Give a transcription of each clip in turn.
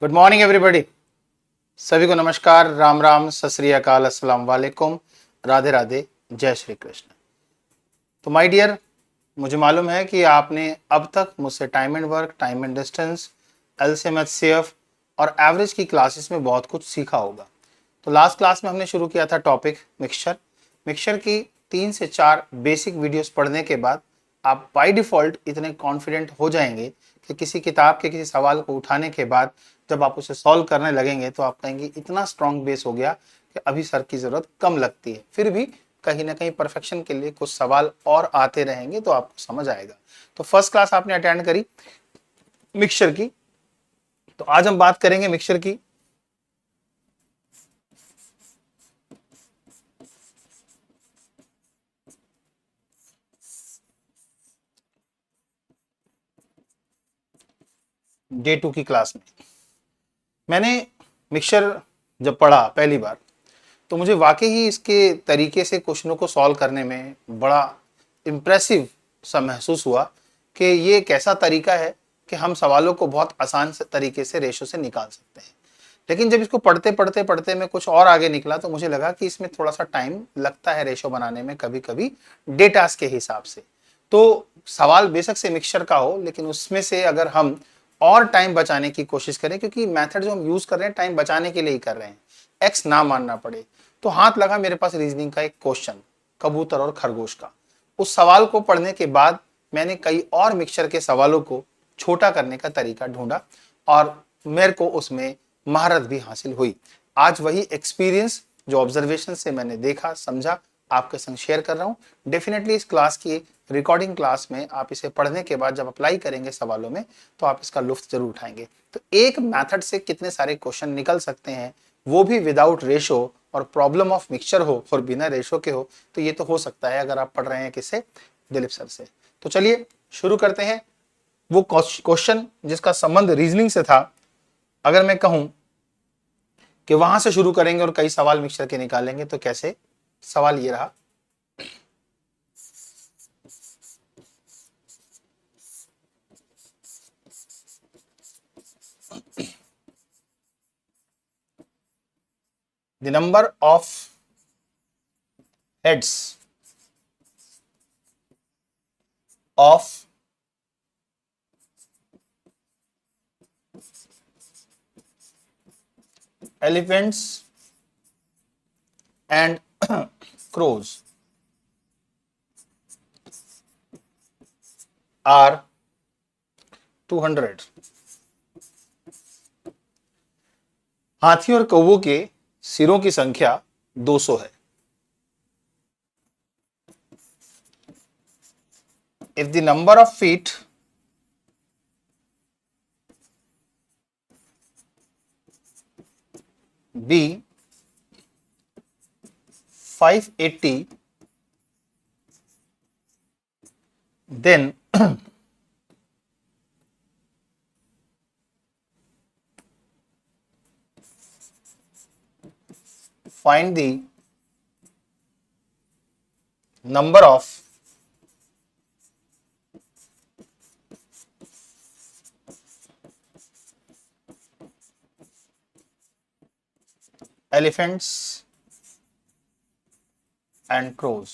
Good morning everybody. सभी को नमस्कार, राम राम, सत श्री अकाल, अस्सलाम वालेकुम, राधे राधे, जय श्री कृष्ण। तो माय डियर, मुझे मालूम है कि आपने अब तक मुझसे time and work, time and distance, LCM HCF और एवरेज की क्लासेस में बहुत कुछ सीखा होगा। तो लास्ट क्लास में हमने शुरू किया था टॉपिक मिक्सचर। मिक्सचर की 3 से 4 बेसिक वीडियोस पढ़ने के बाद आप बाय डिफ़ॉल्ट इतने कॉन्फिडेंट हो जाएंगे कि किसी किताब के किसी सवाल को उठाने के बाद जब आप उसे सॉल्व करने लगेंगे तो आप कहेंगे इतना स्ट्रॉन्ग बेस हो गया कि अभी सर की ज़रूरत कम लगती है। फिर भी कहीं ना कहीं परफेक्शन के लिए कुछ सवाल और आते रहेंगे तो आपको समझ आएगा। तो फर्स्ट क्लास आपने अटेंड करी मिक्सचर की, तो आज हम बात करेंगे मिक्सचर की डे 2 की क्लास में। मैंने मिक्सचर जब पढ़ा पहली बार तो मुझे वाकई ही इसके तरीके से क्वेश्चनों को सॉल्व करने में बड़ा इम्प्रेसिव सा महसूस हुआ कि ये एक ऐसा तरीका है कि हम सवालों को बहुत आसान से तरीके से रेशो से निकाल सकते हैं। लेकिन जब इसको पढ़ते पढ़ते पढ़ते मैं कुछ और आगे निकला तो मुझे लगा कि इसमें थोड़ा सा टाइम लगता है रेशो बनाने में, कभी कभी डेटास के हिसाब से। तो सवाल बेशक से मिक्सचर का हो, लेकिन उसमें से अगर हम और टाइम बचाने की कोशिश करें, क्योंकि मेथड जो हम यूज कर रहे हैं टाइम बचाने के लिए ही कर रहे हैं, एक्स ना मानना पड़े। तो हाथ लगा मेरे पास रीजनिंग का एक क्वेश्चन, कबूतर और खरगोश का। उस सवाल को पढ़ने के बाद मैंने कई और मिक्सचर के सवालों को छोटा करने का तरीका ढूंढा और मेरे को उसमें महारत भी हासिल हुई। आज वही एक्सपीरियंस जो ऑब्जर्वेशन से मैंने देखा समझा आपके संग शेयर कर रहा हूं। डेफिनेटली इस क्लास की रिकॉर्डिंग क्लास में आप इसे पढ़ने के बाद जब अप्लाई करेंगे सवालों में तो आप इसका लुत्फ जरूर उठाएंगे। तो एक मेथड से कितने सारे क्वेश्चन निकल सकते हैं, वो भी विदाउट रेशो, और प्रॉब्लम ऑफ मिक्सचर हो और बिना रेशो के हो, तो ये तो हो सकता है अगर आप पढ़ रहे हैं किससे, दिलीप सर से। तो चलिए शुरू करते हैं। वो क्वेश्चन जिसका संबंध रीजनिंग से था, अगर मैं कहूं कि वहां से शुरू करेंगे और कई सवाल मिक्सचर के निकालेंगे तो कैसे। सवाल ये रहा, the number of heads of elephants and crows are 200। हाथी और कौवों के सिरों की संख्या 200 है। If the number of feet be 580, then find the number of elephants and crows।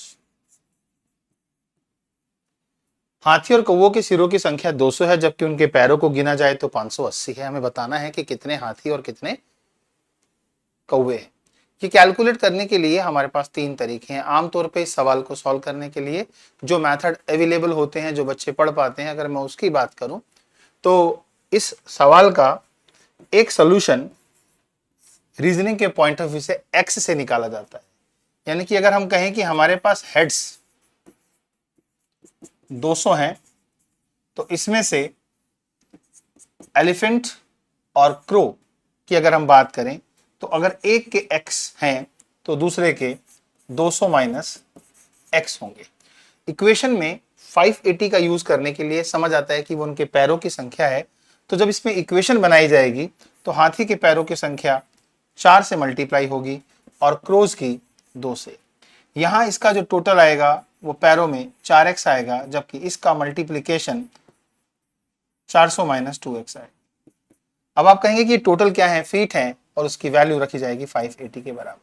हाथी और कौवों के सिरों की संख्या 200 है, जबकि उनके पैरों को गिना जाए तो 580 है। हमें बताना है कि कितने हाथी और कितने कौवे हैं। ये कैलकुलेट करने के लिए हमारे पास 3 तरीके हैं आमतौर पे इस सवाल को सॉल्व करने के लिए। जो मेथड अवेलेबल होते हैं, जो बच्चे पढ़ पाते हैं, अगर मैं उसकी बात करूं तो इस सवाल का एक सोल्यूशन रीजनिंग के पॉइंट ऑफ व्यू से एक्स से निकाला जाता है। यानी कि अगर हम कहें कि हमारे पास हेड्स 200 हैं, तो इसमें से एलिफेंट और क्रो की अगर हम बात करें तो अगर एक के x हैं तो दूसरे के 200 माइनस x होंगे। इक्वेशन में 580 का यूज करने के लिए समझ आता है कि वो उनके पैरों की संख्या है। तो जब इसमें इक्वेशन बनाई जाएगी तो हाथी के पैरों की संख्या 4 से मल्टीप्लाई होगी और क्रोज की 2 से। यहां इसका जो टोटल आएगा वो पैरों में 4x आएगा, जबकि इसका मल्टीप्लीकेशन 400 माइनस 2x आएगा। अब आप कहेंगे कि टोटल क्या है, फीट है, और उसकी वैल्यू रखी जाएगी 580 के बराबर।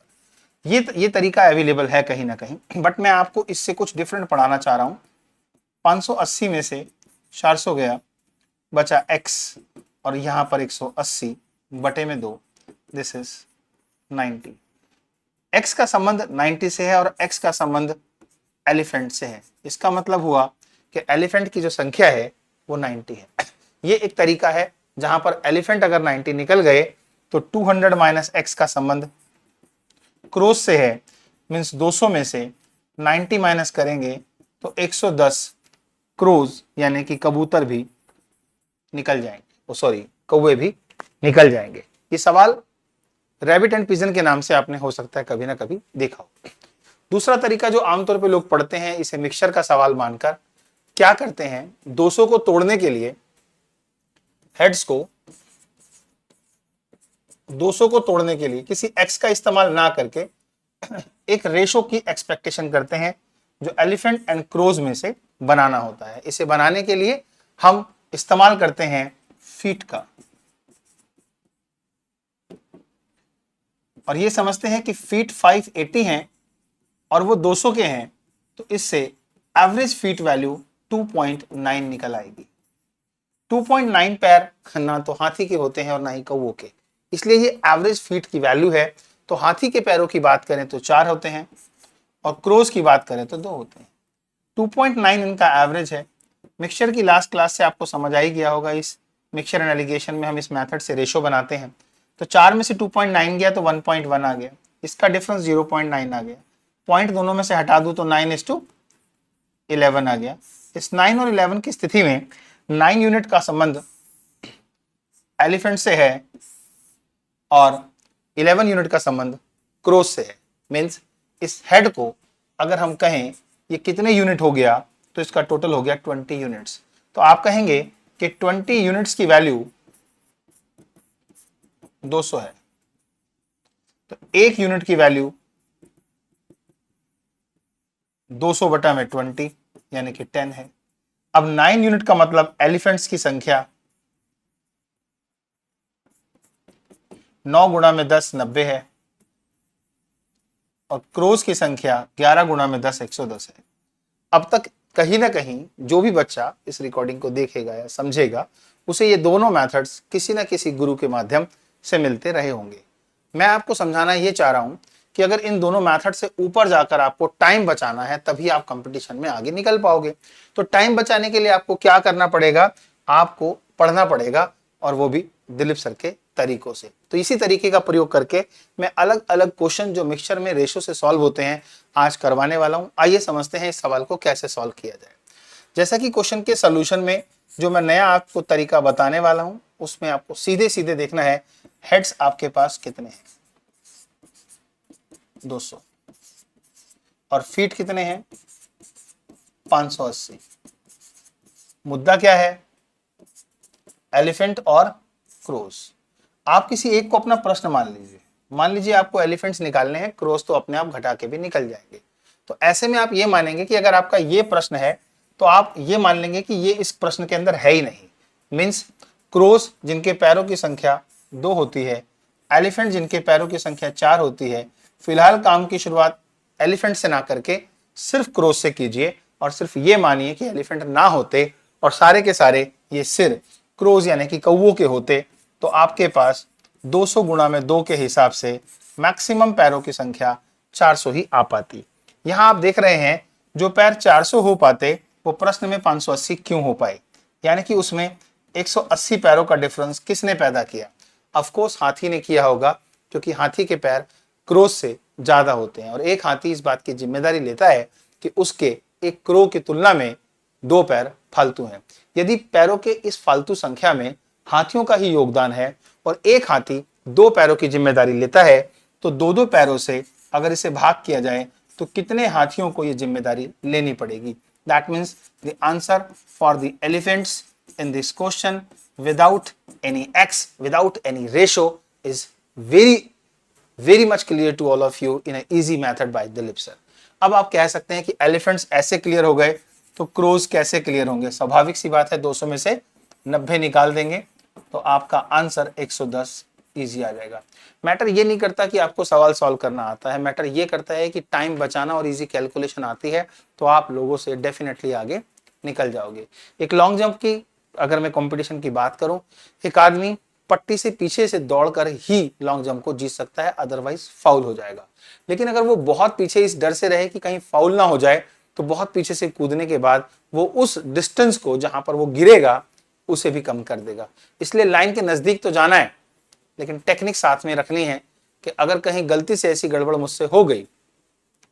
ये तरीका अवेलेबल है कहीं ना कहीं, बट मैं आपको इससे कुछ डिफरेंट पढ़ाना चाह रहा हूं। 580 में से 400 गया, बचा x, और यहां पर 180 बटे में 2, दिस इज 90। x का संबंध 90 से है और x का संबंध एलिफेंट से है। इसका मतलब हुआ कि एलिफेंट की जो संख्या है वो 90 है। ये एक तरीका है जहां पर एलिफेंट अगर 90 निकल गए तो 200 माइनस x का संबंध क्रॉस से है, मीन्स 200 में से 90 माइनस करेंगे तो 110 क्रोज यानी कि कबूतर भी निकल जाएंगे, सॉरी कौवे भी निकल जाएंगे। ये सवाल रैबिट एंड पिजन के नाम से आपने हो सकता है कभी ना कभी देखा हो। दूसरा तरीका जो आमतौर पे लोग पढ़ते हैं, इसे मिक्सचर का सवाल मानकर क्या करते हैं, 200 को तोड़ने के लिए हेड्स को 200 को तोड़ने के लिए किसी x का इस्तेमाल ना करके एक रेशो की एक्सपेक्टेशन करते हैं जो एलिफेंट एंड क्रोज में से बनाना होता है। इसे बनाने के लिए हम इस्तेमाल करते हैं फीट का, और ये समझते हैं कि फीट 580 हैं और वो 200 के हैं, तो इससे एवरेज फीट वैल्यू 2.9 निकल आएगी। 2.9 पैर ना तो हाथी के होते हैं और ना ही कौवों के, इसलिए ये एवरेज फीट की वैल्यू है। तो हाथी के पैरों की बात करें तो 4 होते हैं और क्रोज की बात करें तो 2 होते हैं। 2.9 इनका एवरेज है। मिक्सचर की लास्ट क्लास से आपको समझ आ ही गया होगा, इस मिक्सचर एंड एलिगेशन में हम इस मेथड से रेशो बनाते हैं। तो 4 में से 2.9 गया तो 1.1 आ गया, इसका डिफरेंस 0.9 आ गया, पॉइंट दोनों में से हटा दूं तो 9:11 आ गया। इस 9 और 11 की स्थिति में 9 यूनिट का संबंध एलिफेंट से है और 11 यूनिट का संबंध क्रोज से है। मीन्स इस हेड को अगर हम कहें ये कितने यूनिट हो गया, तो इसका टोटल हो गया 20 यूनिट्स। तो आप कहेंगे कि 20 यूनिट्स की वैल्यू 200 है, तो 1 यूनिट की वैल्यू 200 बटा में 20 यानी कि 10 है। अब 9 यूनिट का मतलब एलिफेंट्स की संख्या 9 गुणा में 10 90 है और क्रोज की संख्या 11 गुणा में 10 110 है। अब तक कहीं ना कहीं जो भी बच्चा इस रिकॉर्डिंग को देखेगा या समझेगा, उसे ये दोनों मेथड्स किसी ना किसी गुरु के माध्यम से मिलते रहे होंगे। मैं आपको समझाना ये चाह रहा हूं कि अगर इन दोनों मेथड से ऊपर जाकर आपको टाइम बचाना है, तभी आप कंपटीशन में आगे निकल पाओगे। तो टाइम बचाने के लिए आपको क्या करना पड़ेगा, आपको पढ़ना पड़ेगा, और वो भी दिलीप सर के तरीकों से। तो इसी तरीके का प्रयोग करके मैं अलग अलग क्वेश्चन जो मिक्सचर में रेशो से सॉल्व होते हैं आज करवाने वाला हूं। आइए समझते हैं इस सवाल को कैसे सॉल्व किया जाए। जैसा कि क्वेश्चन के सोल्यूशन में जो मैं नया आपको तरीका बताने वाला हूं, उसमें आपको सीधे सीधे देखना है हेड्स आपके पास कितने हैं, 200, और फीट कितने हैं, 580। मुद्दा क्या है, एलिफेंट और क्रोज। आप किसी एक को अपना प्रश्न मान लीजिए आपको एलिफेंट्स निकालने हैं, क्रोज तो अपने आप घटा के भी निकल जाएंगे। तो ऐसे में आप ये मानेंगे कि अगर आपका ये प्रश्न है तो आप ये मान लेंगे कि ये इस प्रश्न के अंदर है ही नहीं। मीन्स क्रोज जिनके पैरों की संख्या 2 होती है, एलिफेंट जिनके पैरों की संख्या 4 होती है, फिलहाल काम की शुरुआत एलिफेंट से ना करके सिर्फ क्रोज से कीजिए और सिर्फ ये मानिए कि एलिफेंट ना होते और सारे के सारे ये सिर क्रोज यानी कि कौवों के होते, तो आपके पास 200 गुणा में 2 के हिसाब से मैक्सिमम पैरों की संख्या 400 ही आ पाती। यहां आप देख रहे हैं जो पैर 400 हो पाते वो प्रश्न में 580 क्यों हो पाए, यानी कि उसमें 180 पैरों का डिफरेंस किसने पैदा किया। ऑफ कोर्स हाथी ने किया होगा, क्योंकि हाथी के पैर क्रोज से ज्यादा होते हैं और एक हाथी इस बात की जिम्मेदारी लेता है कि उसके एक क्रो की तुलना में 2 पैर फालतू हैं। यदि पैरों के इस फालतू संख्या में हाथियों का ही योगदान है और एक हाथी 2 पैरों की जिम्मेदारी लेता है, तो 2-2 पैरों से अगर इसे भाग किया जाए तो कितने हाथियों को यह जिम्मेदारी लेनी पड़ेगी। That means the answer for the elephants in this question without any x, without any ratio is very much clear to all of you in an easy method by Dilip sir. अब आप कह सकते हैं कि elephants ऐसे clear हो गए तो क्रोज कैसे क्लियर होंगे। स्वाभाविक सी बात है, 200 में से 90 निकाल देंगे तो आपका आंसर 110 इजी आ जाएगा। मैटर ये नहीं करता कि आपको सवाल सॉल्व करना आता है, मैटर ये करता है कि टाइम बचाना और इजी कैलकुलेशन आती है तो आप लोगों से डेफिनेटली आगे निकल जाओगे। एक लॉन्ग जंप की अगर मैं कंपटीशन की बात करूं, एक आदमी पट्टी से पीछे से दौड़कर ही लॉन्ग जंप को जीत सकता है, अदरवाइज फाउल हो जाएगा। लेकिन अगर वो बहुत पीछे इस डर से रहे कि कहीं फाउल ना हो जाए, तो बहुत पीछे से कूदने के बाद वो उस डिस्टेंस को जहां पर वो गिरेगा उसे भी कम कर देगा। इसलिए लाइन के नजदीक तो जाना है, लेकिन टेक्निक साथ में रखनी है कि अगर कहीं गलती से ऐसी गड़बड़ मुझसे हो गई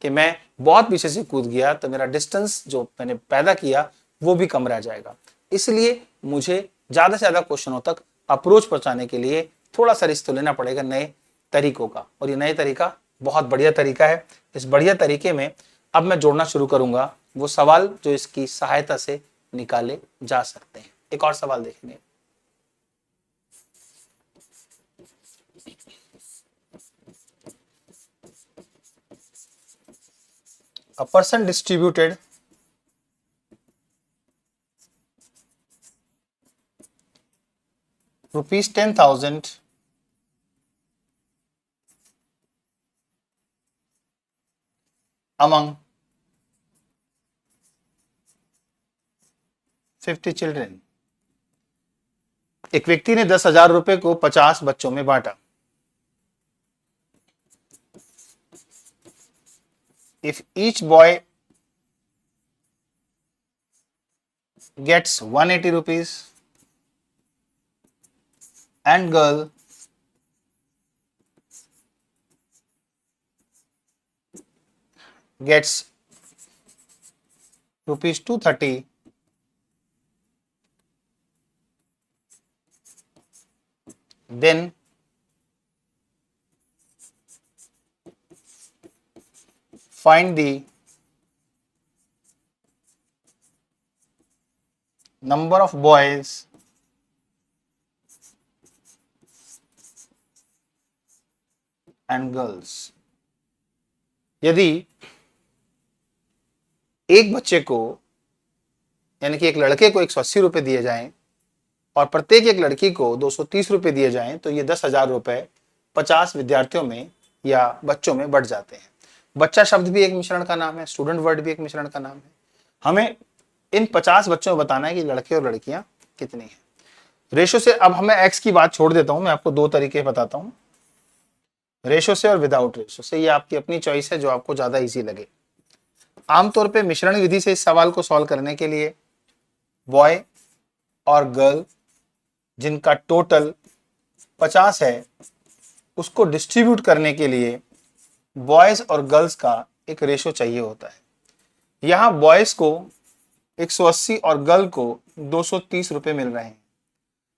कि मैं बहुत पीछे से कूद गया तो मेरा डिस्टेंस जो मैंने पैदा किया वो भी कम रह जाएगा। इसलिए मुझे ज्यादा से ज्यादा क्वेश्चनों तक अप्रोच पहुंचाने के लिए थोड़ा सा रिस्क तो लेना पड़ेगा नए तरीकों का, और ये नए तरीका बहुत बढ़िया तरीका है। इस बढ़िया तरीके में अब मैं जोड़ना शुरू करूंगा वो सवाल जो इसकी सहायता से निकाले जा सकते हैं। एक और सवाल देखेंगे। A person distributed rupees 10,000 among 50 children। एक व्यक्ति ने 10,000 रुपए को 50 बच्चों में बांटा। If each boy gets 180 rupees and girl gets rupees 230, then find the number of boys and girls। यदि एक बच्चे को यानी कि एक लड़के को 180 रुपए दिए जाएं और प्रत्येक एक लड़की को 230 रुपए दिए जाएं तो ये 10,000 रुपए 50 विद्यार्थियों में या बच्चों में बढ़ जाते हैं। बच्चा शब्द भी एक मिश्रण का नाम है, स्टूडेंट वर्ड भी एक मिश्रण का नाम है। हमें इन 50 बच्चों में बताना है कि लड़के और लड़कियां कितनी हैं। रेशो से अब हमें एक्स की बात छोड़ देता हूं, मैं आपको दो तरीके बताता हूं, रेशो से और विदाउट रेशो से। ये आपकी अपनी चॉइस है जो आपको ज्यादा इजी लगे। आमतौर पे मिश्रण विधि से इस सवाल को सॉल्व करने के लिए बॉय और गर्ल जिनका टोटल 50 है उसको डिस्ट्रीब्यूट करने के लिए बॉयज और गर्ल्स का एक रेशो चाहिए होता है। यहां बॉयज को 180 और गर्ल को 230 रुपए मिल रहे हैं,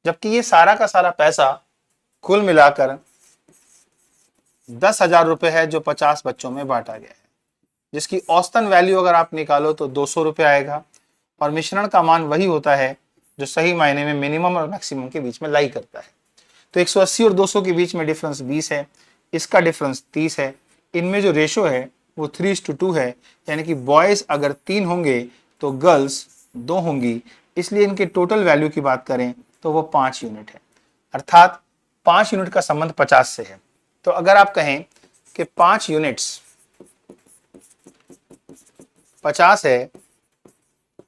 जबकि ये सारा का सारा पैसा कुल मिलाकर 10,000 रुपए है जो 50 बच्चों में बांटा गया है, जिसकी औसतन वैल्यू अगर आप निकालो तो 200 रुपए आएगा। और मिश्रण का मान वही होता है जो सही मायने में मिनिमम और मैक्सिमम के बीच में लाई करता है। तो 180 और 200 के बीच में डिफरेंस 20 है, इसका डिफरेंस 30 है। इनमें जो रेशो है वो 3:2 है, यानी कि बॉयज अगर 3 होंगे तो गर्ल्स 2 होंगी। इसलिए इनके टोटल वैल्यू की बात करें तो वो 5 यूनिट है, अर्थात 5 यूनिट का संबंध 50 से है। तो अगर आप कहें कि 5 यूनिट्स 50 है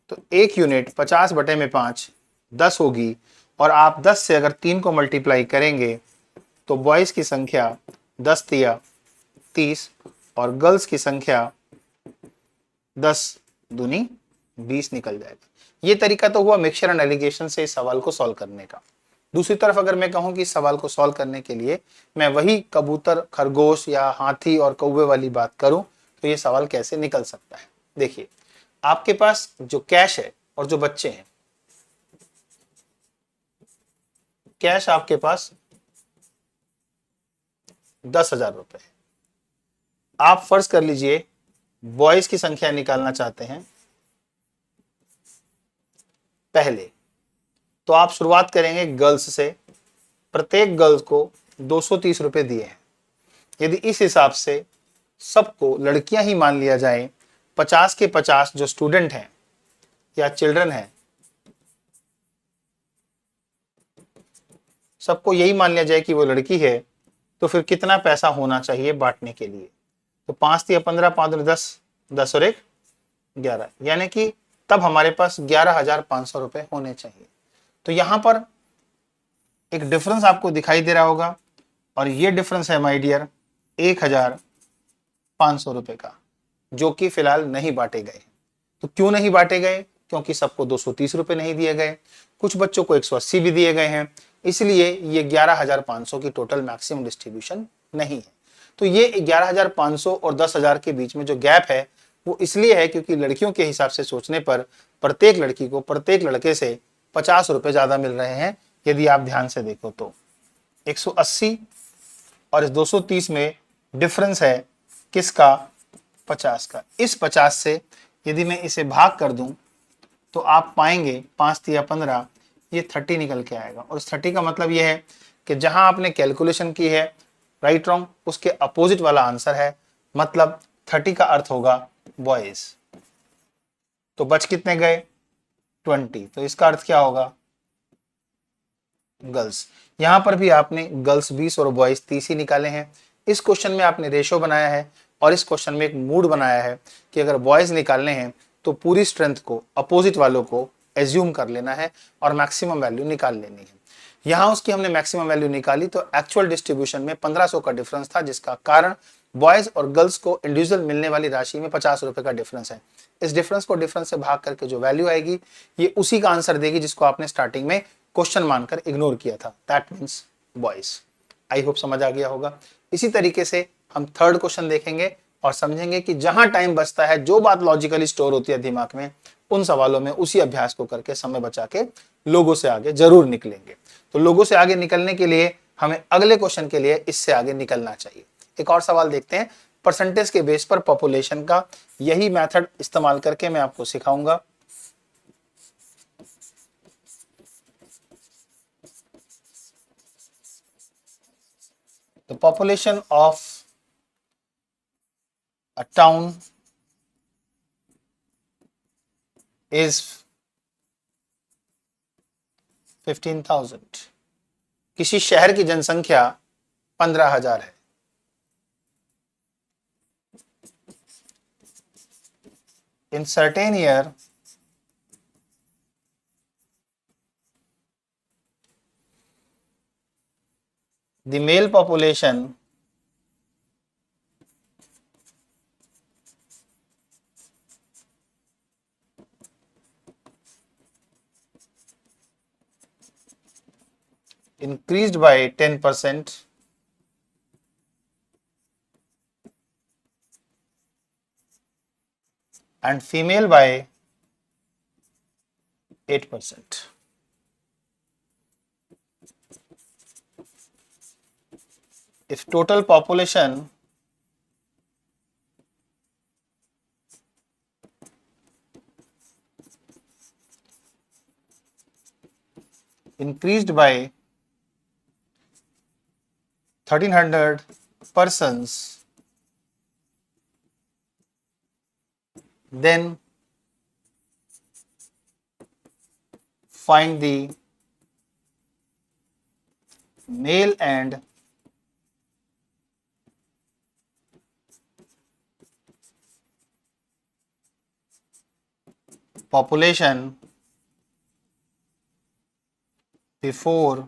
तो एक यूनिट 50 बटे में 5 10 होगी, और आप 10 से अगर 3 को मल्टीप्लाई करेंगे तो बॉयज की संख्या 10 तिया 30 और गर्ल्स की संख्या 10 दूनी 20 निकल जाएगा। ये तरीका तो हुआ मिक्सचर एंड एलिगेशन से इस सवाल को सॉल्व करने का। दूसरी तरफ अगर मैं कहूं कि इस सवाल को सॉल्व करने के लिए मैं वही कबूतर खरगोश या हाथी और कौवे वाली बात करूं तो ये सवाल कैसे निकल सकता है। देखिए, आपके पास जो कैश है और जो बच्चे हैं, कैश आपके पास 10,000 रुपए है। आप फर्ज कर लीजिए बॉयज की संख्या निकालना चाहते हैं पहले, तो आप शुरुआत करेंगे गर्ल्स से। प्रत्येक गर्ल्स को 230 रुपए दिए हैं। यदि इस हिसाब से सबको लड़कियां ही मान लिया जाए, 50 के 50 जो स्टूडेंट हैं या चिल्ड्रन हैं सबको यही मान लिया जाए कि वो लड़की है, तो फिर कितना पैसा होना चाहिए बांटने के लिए? तो 5 या 15, 5 और 10, 10 और 1 11, यानी कि तब हमारे पास 11,500 रुपए होने चाहिए। तो यहां पर एक डिफरेंस आपको दिखाई दे रहा होगा, और ये डिफरेंस है माय डियर 1,500 रुपए का, जो कि फिलहाल नहीं बांटे गए। तो क्यों नहीं बांटे गए? क्योंकि सबको 230 रुपए नहीं दिए गए, कुछ बच्चों को 180 भी दिए गए हैं, इसलिए ये 11,500 की टोटल मैक्सिमम डिस्ट्रीब्यूशन नहीं है। तो ये 11,500 और 10,000 के बीच में जो गैप है वो इसलिए है क्योंकि लड़कियों के हिसाब से सोचने पर प्रत्येक लड़की को प्रत्येक लड़के से 50 रुपए ज्यादा मिल रहे हैं। यदि आप ध्यान से देखो तो 180 और इस 230 में डिफरेंस है किसका? 50 का। इस 50 से यदि मैं इसे भाग कर दूं तो आप पाएंगे 5 या 15, ये 30 निकल के आएगा। और 30 का मतलब ये है कि जहां आपने कैलकुलेशन की है राइट रॉन्ग, उसके अपोजिट वाला आंसर है, मतलब 30 का अर्थ होगा बॉयज। तो बच कितने गए? 20। तो इसका अर्थ क्या होगा? गर्ल्स। यहां पर भी आपने गर्ल्स 20 और बॉयज 30 ही निकाले हैं। इस क्वेश्चन में आपने रेशो बनाया है और इस क्वेश्चन में एक मूड बनाया है कि अगर बॉयज निकालने हैं तो पूरी स्ट्रेंथ को अपोजिट वालों को एज्यूम कर लेना है और मैक्सिमम वैल्यू निकाल लेनी है। यहां उसकी हमने मैक्सिमम वैल्यू निकाली तो एक्चुअल डिस्ट्रीब्यूशन में 1500 का डिफरेंस था, जिसका कारण बॉयज और गर्ल्स को इंडिविजुअल मिलने वाली राशि में 50 रुपए का डिफरेंस है। इस डिफरेंस को डिफरेंस से भाग करके जो वैल्यू आएगी ये उसी का आंसर देगी जिसको आपने स्टार्टिंग में क्वेश्चन मानकर इग्नोर किया था, that means boys. I hope समझ आ गया होगा। इसी तरीके से हम थर्ड क्वेश्चन देखेंगे और समझेंगे कि जहां टाइम बचता है, जो बात लॉजिकली स्टोर होती है दिमाग में, उन सवालों में उसी अभ्यास को करके समय बचा के लोगों से आगे जरूर निकलेंगे। तो लोगों से आगे निकलने के लिए हमें अगले क्वेश्चन के लिए इससे आगे निकलना चाहिए। एक और सवाल देखते हैं, परसेंटेज के बेस पर पॉपुलेशन का यही मेथड इस्तेमाल करके मैं आपको सिखाऊंगा। The population of a town is 15,000। किसी शहर की जनसंख्या 15,000 है। In certain year, the male population increased by 10% and female by 8%. If total population increased by 1,300 persons, then find the male and population before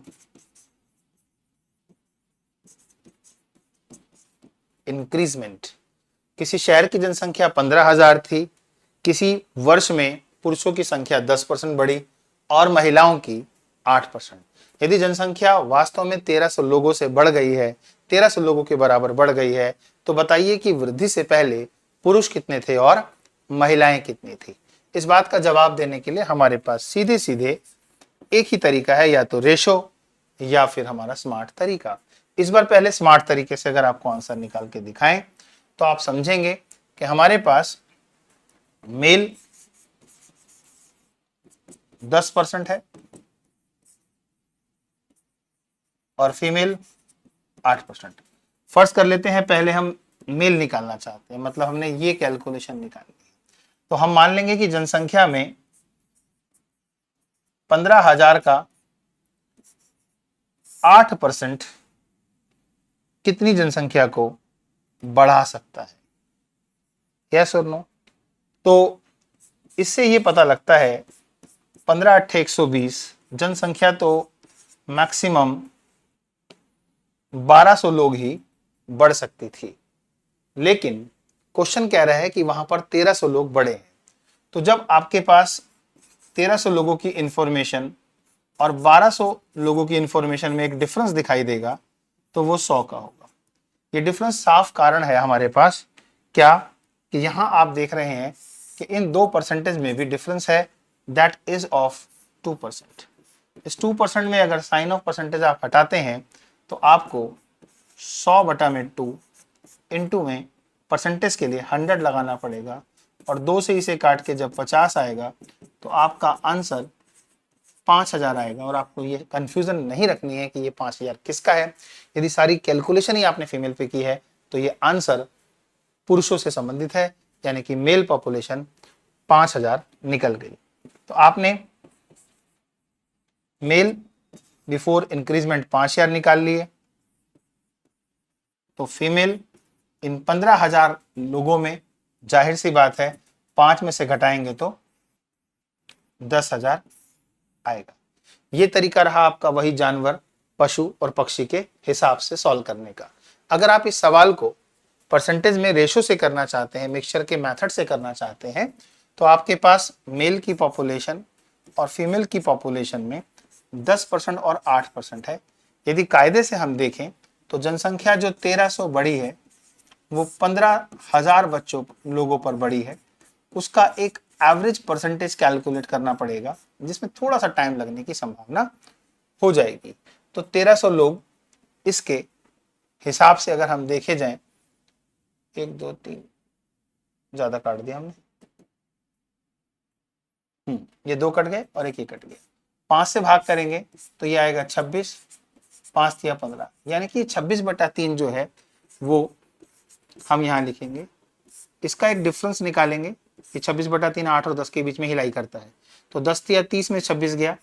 increment. किसी शहर की जनसंख्या 15,000 थी, किसी वर्ष में पुरुषों की संख्या 10% बढ़ी और महिलाओं की 8%। यदि जनसंख्या वास्तव में 1300 लोगों से बढ़ गई है, 1300 लोगों के बराबर बढ़ गई है, तो बताइए कि वृद्धि से पहले पुरुष कितने थे और महिलाएं कितनी थी? इस बात का जवाब देने के लिए हमारे पास सीधे सीधे एक ही तरीका है, या तो रेशो या फिर हमारा स्मार्ट तरीका। इस बार पहले स्मार्ट तरीके से अगर आपको आंसर निकाल के दिखाएं तो आप समझेंगे कि हमारे पास मेल 10% है और फीमेल 8%। फर्स्ट कर लेते हैं, पहले हम मेल निकालना चाहते हैं, मतलब हमने ये कैलकुलेशन निकालनी है। तो हम मान लेंगे कि जनसंख्या में 15,000 का 8% कितनी जनसंख्या को बढ़ा सकता है? यस और नो? तो इससे ये पता लगता है 15 8 120 जनसंख्या तो मैक्सिमम 1200 लोग ही बढ़ सकती थी, लेकिन क्वेश्चन कह रहा है कि वहां पर 1300 लोग बढ़े हैं। तो जब आपके पास 1300 लोगों की इंफॉर्मेशन और 1200 लोगों की इंफॉर्मेशन में एक डिफरेंस दिखाई देगा तो वो 100 का होगा। ये डिफरेंस साफ कारण है हमारे पास क्या कि यहां आप देख रहे हैं कि इन दो परसेंटेज में भी डिफरेंस है, दैट इज ऑफ 2%। इस 2% में अगर साइन ऑफ परसेंटेज आप हटाते हैं तो आपको 100 बटा में 2 इंटू में परसेंटेज के लिए 100 लगाना पड़ेगा, और 2 से इसे काट के जब 50 आएगा तो आपका आंसर 5000 आएगा। और आपको ये कंफ्यूजन नहीं रखनी है कि ये 5000 किसका है। यदि सारी कैलकुलेशन ही आपने फीमेल पे की है तो ये आंसर पुरुषों से संबंधित है, यानी कि मेल पॉपुलेशन 5000 निकल गई। तो आपने मेल बिफोर इंक्रीजमेंट 5000 निकाल लिए, तो फीमेल इन 15,000 लोगों में जाहिर सी बात है 5 में से घटाएंगे तो 10,000 आएगा। ये तरीका रहा आपका वही जानवर, पशु और पक्षी के हिसाब से सॉल्व करने का। अगर आप इस सवाल को परसेंटेज में रेशो से करना चाहते हैं, मिक्सचर के मेथड से करना चाहते हैं, तो आपके पास मेल की पॉपुलेशन और फीमेल की पॉपुलेशन में 10% और 8% है। यदि कायदे से हम देखें तो जनसंख्या जो 1300 बढ़ी है वो 15,000 बच्चों लोगों पर बढ़ी है, उसका एक एवरेज परसेंटेज कैलकुलेट करना पड़ेगा जिसमें थोड़ा सा टाइम लगने की संभावना हो जाएगी। तो 1300 लोग इसके हिसाब से अगर हम देखे जाएं, 1 2 3 ज्यादा काट दिया हमने, ये 2 कट गए और एक ये कट गया। 5 से भाग करेंगे तो ये आएगा 26, 5 या 15, यानी कि 26/3 जो है वो हम यहाँ लिखेंगे। इसका एक डिफरेंस निकालेंगे कि 26/3 8 और 10 के बीच में ही लाई करता है, तो 10 या 30 में 26 गया,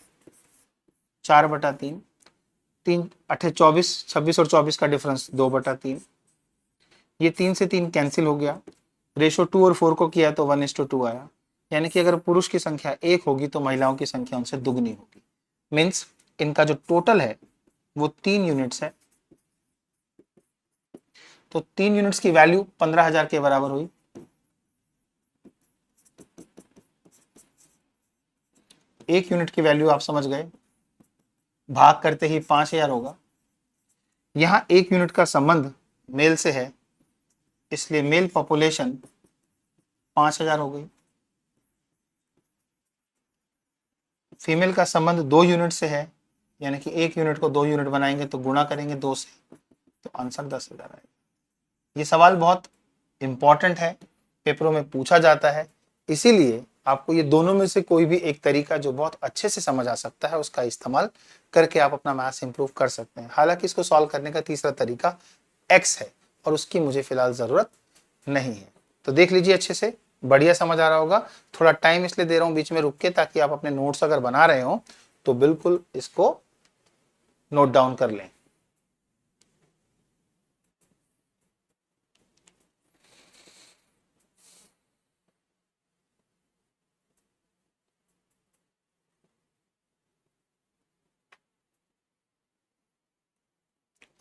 4/3, 3 8 24, 26 और 24 का डिफरेंस 2/3, ये 3 से 3 कैंसिल हो गया। रेशो 2 और 4 को किया तो 1:2 आया, यानी कि अगर पुरुष की संख्या 1 होगी तो महिलाओं की संख्या उनसे दुगनी होगी। मीन्स इनका जो टोटल है वो 3 यूनिट्स है, तो 3 यूनिट्स की वैल्यू 15,000 के बराबर हुई। एक यूनिट की वैल्यू आप समझ गए, भाग करते ही 5000 होगा। यहां एक यूनिट का संबंध मेल से है, इसलिए मेल पॉपुलेशन 5000 हो गई। फीमेल का संबंध 2 यूनिट से है, यानी कि एक यूनिट को 2 यूनिट बनाएंगे तो गुणा करेंगे 2 से, तो आंसर 10,000 आएगा। ये सवाल बहुत इंपॉर्टेंट है, पेपरों में पूछा जाता है, इसीलिए आपको ये दोनों में से कोई भी एक तरीका जो बहुत अच्छे से समझ आ सकता है उसका इस्तेमाल करके आप अपना मैथ्स इंप्रूव कर सकते हैं। हालांकि इसको सॉल्व करने का तीसरा तरीका एक्स है और उसकी मुझे फिलहाल ज़रूरत नहीं है। तो देख लीजिए अच्छे से, बढ़िया समझ आ रहा होगा। थोड़ा टाइम इसलिए दे रहा हूँ बीच में रुक के, ताकि आप अपने नोट्स अगर बना रहे हो तो बिल्कुल इसको नोट डाउन कर लें।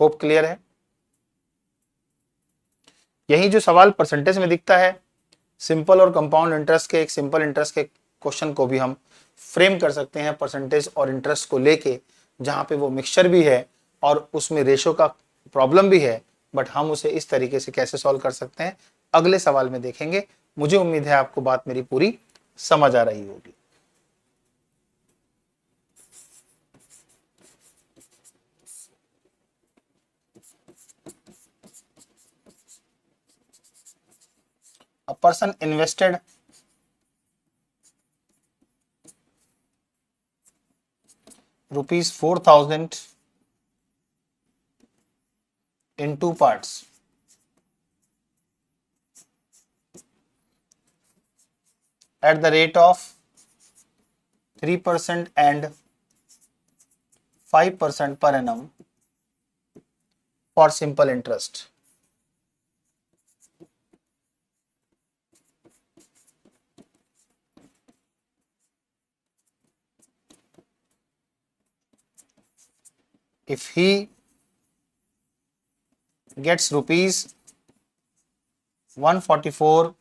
होप क्लियर है। यही जो सवाल परसेंटेज में दिखता है, सिंपल और कंपाउंड इंटरेस्ट के, एक सिंपल इंटरेस्ट के क्वेश्चन को भी हम फ्रेम कर सकते हैं परसेंटेज और इंटरेस्ट को लेके, जहां पे वो मिक्सचर भी है और उसमें रेशो का प्रॉब्लम भी है, बट हम उसे इस तरीके से कैसे सॉल्व कर सकते हैं अगले सवाल में देखेंगे। मुझे उम्मीद है आपको बात मेरी पूरी समझ आ रही होगी। A person invested ₹4,000 in 2 parts. At the rate of 3% and 5% per annum for simple interest. If he gets rupees 144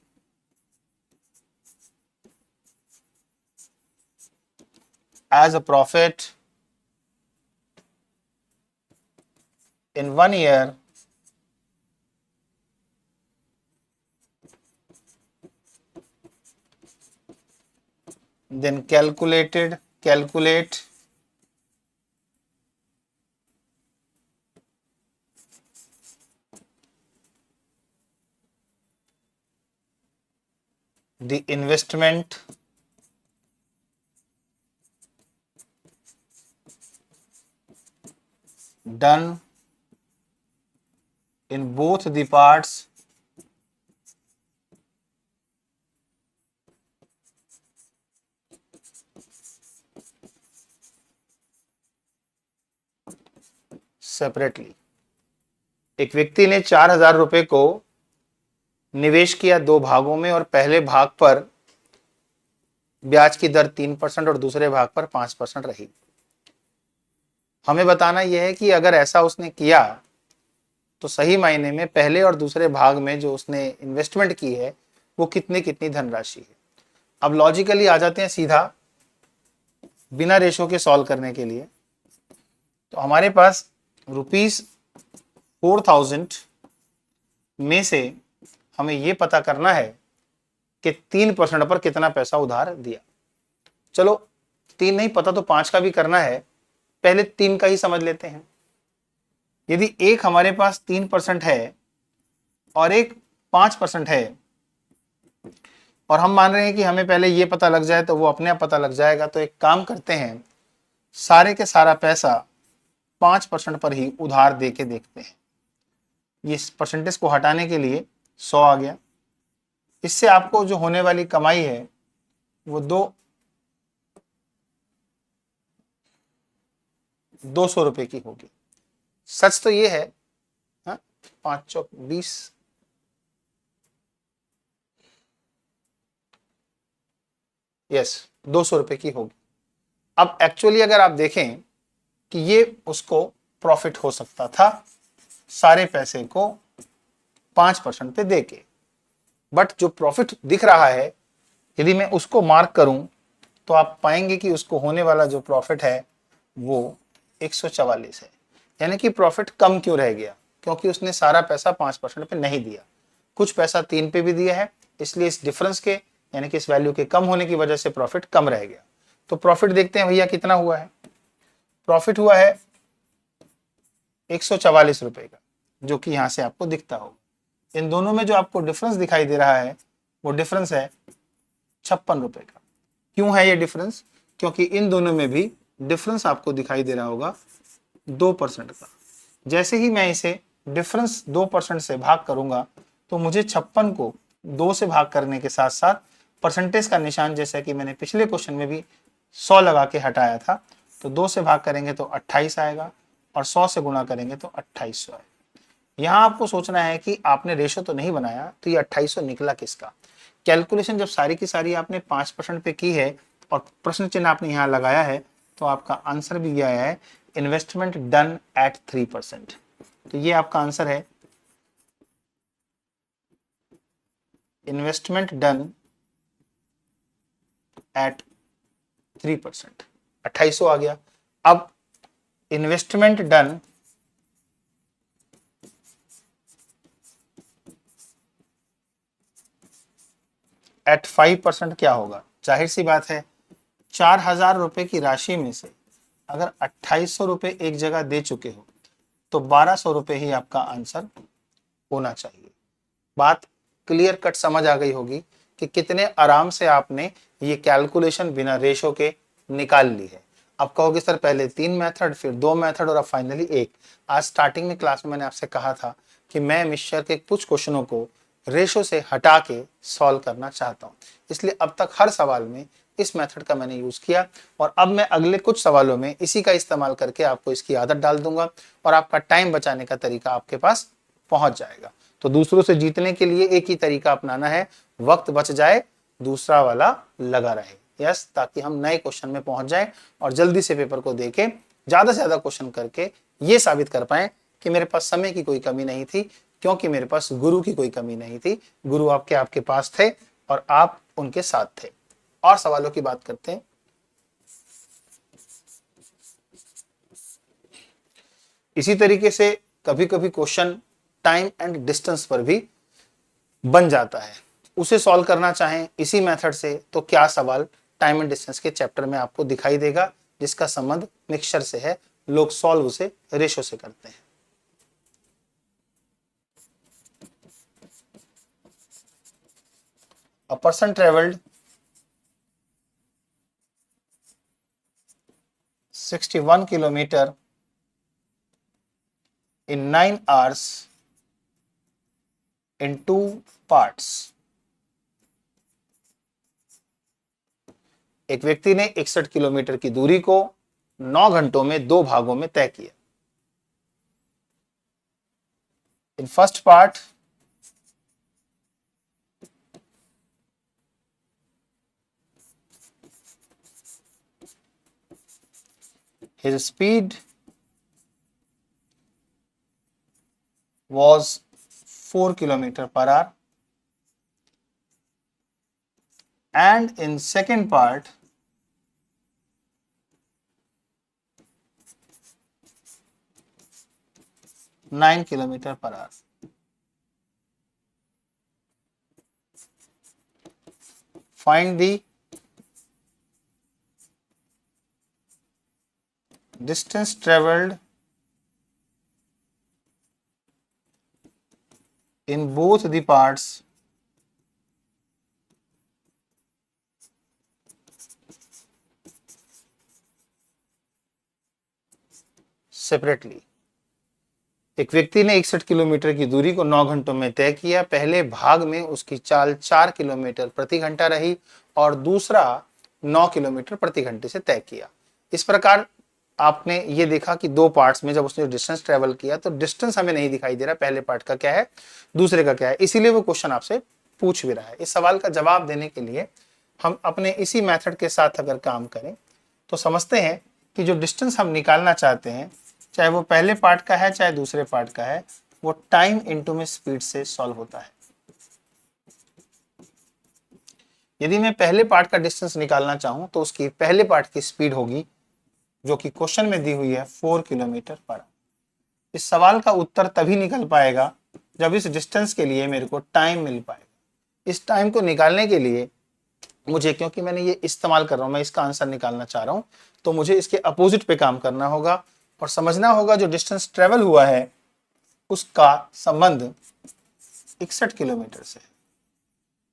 as a profit in 1 year, then calculate the investment done in both the parts separately. एक व्यक्ति ने 4,000 रुपए को निवेश किया दो भागों में और पहले भाग पर ब्याज की दर 3% और दूसरे भाग पर 5% रही। हमें बताना यह है कि अगर ऐसा उसने किया तो सही मायने में पहले और दूसरे भाग में जो उसने इन्वेस्टमेंट की है वो कितनी धनराशि है। अब लॉजिकली आ जाते हैं सीधा बिना रेशो के सॉल्व करने के लिए। तो हमारे पास ₹4,000 में से हमें ये पता करना है कि 3% पर कितना पैसा उधार दिया। चलो 3 नहीं पता तो 5 का भी करना है, पहले 3 का ही समझ लेते हैं। यदि एक हमारे पास 3% है और एक 5% है और हम मान रहे हैं कि हमें पहले ये पता लग जाए तो वो अपने आप पता लग जाएगा, तो एक काम करते हैं, सारे के सारा पैसा 5% पर ही उधार दे के देखते हैं। ये परसेंटेज को हटाने के लिए 100 आ गया। इससे आपको जो होने वाली कमाई है वो 200 रुपए की होगी। सच तो ये है, 5 चौक 20, यस 200 रुपए की होगी। अब एक्चुअली अगर आप देखें कि ये उसको प्रॉफिट हो सकता था सारे पैसे को 5% पे देके, बट जो प्रॉफिट दिख रहा है यदि मैं उसको मार्क करूं तो आप पाएंगे कि उसको होने वाला जो प्रॉफिट है वो 144 है। यानी कि प्रॉफिट कम क्यों रह गया? क्योंकि उसने सारा पैसा 5% पे नहीं दिया, कुछ पैसा 3 पे भी दिया है, इसलिए इस डिफरेंस के यानी कि इस वैल्यू के कम होने की वजह से प्रॉफिट कम रह गया। तो प्रॉफिट देखते हैं भैया कितना हुआ है। प्रॉफिट हुआ है 144 रुपए का, जो कि यहां से आपको दिखता होगा। इन दोनों में जो आपको डिफरेंस दिखाई दे रहा है वो डिफरेंस है 56 रुपए का। क्यों है ये डिफरेंस? क्योंकि इन दोनों में भी डिफरेंस आपको दिखाई दे रहा होगा 2% का। जैसे ही मैं इसे डिफरेंस 2% से भाग करूंगा तो मुझे 56 को 2 से भाग करने के साथ साथ परसेंटेज का निशान, जैसा कि मैंने पिछले क्वेश्चन में भी 100 लगा के हटाया था, तो 2 से भाग करेंगे तो 28 आएगा और 100 से गुणा करेंगे तो 2800 आएगा। यहाँ आपको सोचना है कि आपने रेशो तो नहीं बनाया, तो ये 2800 निकला किसका? कैलकुलेशन जब सारी की सारी आपने 5% पे की है और प्रश्न चिन्ह आपने यहाँ लगाया है, तो आपका आंसर भी ये आया है इन्वेस्टमेंट डन एट 3%। तो ये आपका आंसर है इन्वेस्टमेंट डन एट 3%। 2800 आ गया। अब इन्वेस्टमेंट डन एट 5% क्या होगा? जाहिर सी बात है 4,000 रुपए की राशि में से अगर 2800 रुपए एक जगह दे चुके हो तो 1200 रुपए ही आपका आंसर होना चाहिए। बात क्लियर कट समझ आ गई होगी कि कितने आराम से आपने ये कैलकुलेशन बिना रेशो के निकाल ली है। अब कहोगे सर पहले 3 मेथड, फिर 2 मेथड और अब फाइनली एक। आज स्टार्टिंग में क्लास में मैंने आपसे कहा था कि मैं मिक्सचर के कुछ क्वेश्चनों को रेशो से हटा के सॉल्व करना चाहता हूं, इसलिए अब तक हर सवाल में इस मेथड का मैंने यूज किया और अब मैं अगले कुछ सवालों में इसी का इस्तेमाल करके आपको इसकी आदत डाल दूंगा और आपका टाइम बचाने का तरीका आपके पास पहुंच जाएगा। तो दूसरों से जीतने के लिए एक ही तरीका अपनाना है, वक्त बच जाए दूसरा वाला लगा रहे। यस, ताकि हम नए क्वेश्चन में पहुंच जाए और जल्दी से पेपर को देके ज्यादा से ज्यादा क्वेश्चन करके ये साबित कर पाए कि मेरे पास समय की कोई कमी नहीं थी, क्योंकि मेरे पास गुरु की कोई कमी नहीं थी। गुरु आपके पास थे और आप उनके साथ थे। और सवालों की बात करते हैं। इसी तरीके से कभी कभी क्वेश्चन टाइम एंड डिस्टेंस पर भी बन जाता है। उसे सॉल्व करना चाहें इसी मेथड से तो क्या सवाल टाइम एंड डिस्टेंस के चैप्टर में आपको दिखाई देगा, जिसका संबंध मिक्सचर से है। लोग सॉल्व उसे रेशो से करते हैं। A person traveled 61 kilometer in 9 hours in 2 parts. एक व्यक्ति ने 61 किलोमीटर की दूरी को 9 घंटों में 2 भागों में तय किया। In first part his speed was 4 kilometer per hour, and in second part (9 kilometer per hour). Find the distance traveled in both the parts separately. एक व्यक्ति ने 61 किलोमीटर की दूरी को 9 घंटों में तय किया। पहले भाग में उसकी चाल 4 किलोमीटर प्रति घंटा रही और दूसरा 9 किलोमीटर प्रति घंटे से तय किया। इस प्रकार आपने ये देखा कि 2 पार्ट्स में जब उसने डिस्टेंस ट्रेवल किया तो डिस्टेंस हमें नहीं दिखाई दे रहा, पहले पार्ट का क्या है, दूसरे का क्या है, इसीलिए वो क्वेश्चन आपसे पूछ भी रहा है। इस सवाल का जवाब देने के लिए हम अपने इसी मेथड के साथ अगर काम करें तो समझते हैं कि जो डिस्टेंस हम निकालना चाहते हैं, चाहे वो पहले पार्ट का है चाहे दूसरे पार्ट का है, वो टाइम इनटू में स्पीड से सॉल्व होता है। यदि मैं पहले पार्ट का डिस्टेंस निकालना चाहूं तो उसकी पहले पार्ट की स्पीड होगी जो कि क्वेश्चन में दी हुई है 4 किलोमीटर पर आवर। इस सवाल का उत्तर तभी निकल पाएगा जब इस डिस्टेंस के लिए मेरे को टाइम मिल पाएगा। इस टाइम को निकालने के लिए मुझे, क्योंकि मैंने ये इस्तेमाल कर रहा हूं, मैं इसका आंसर निकालना चाह रहा हूं, तो मुझे इसके अपोजिट पे काम करना होगा और समझना होगा जो डिस्टेंस ट्रेवल हुआ है उसका संबंध 61 किलोमीटर से है।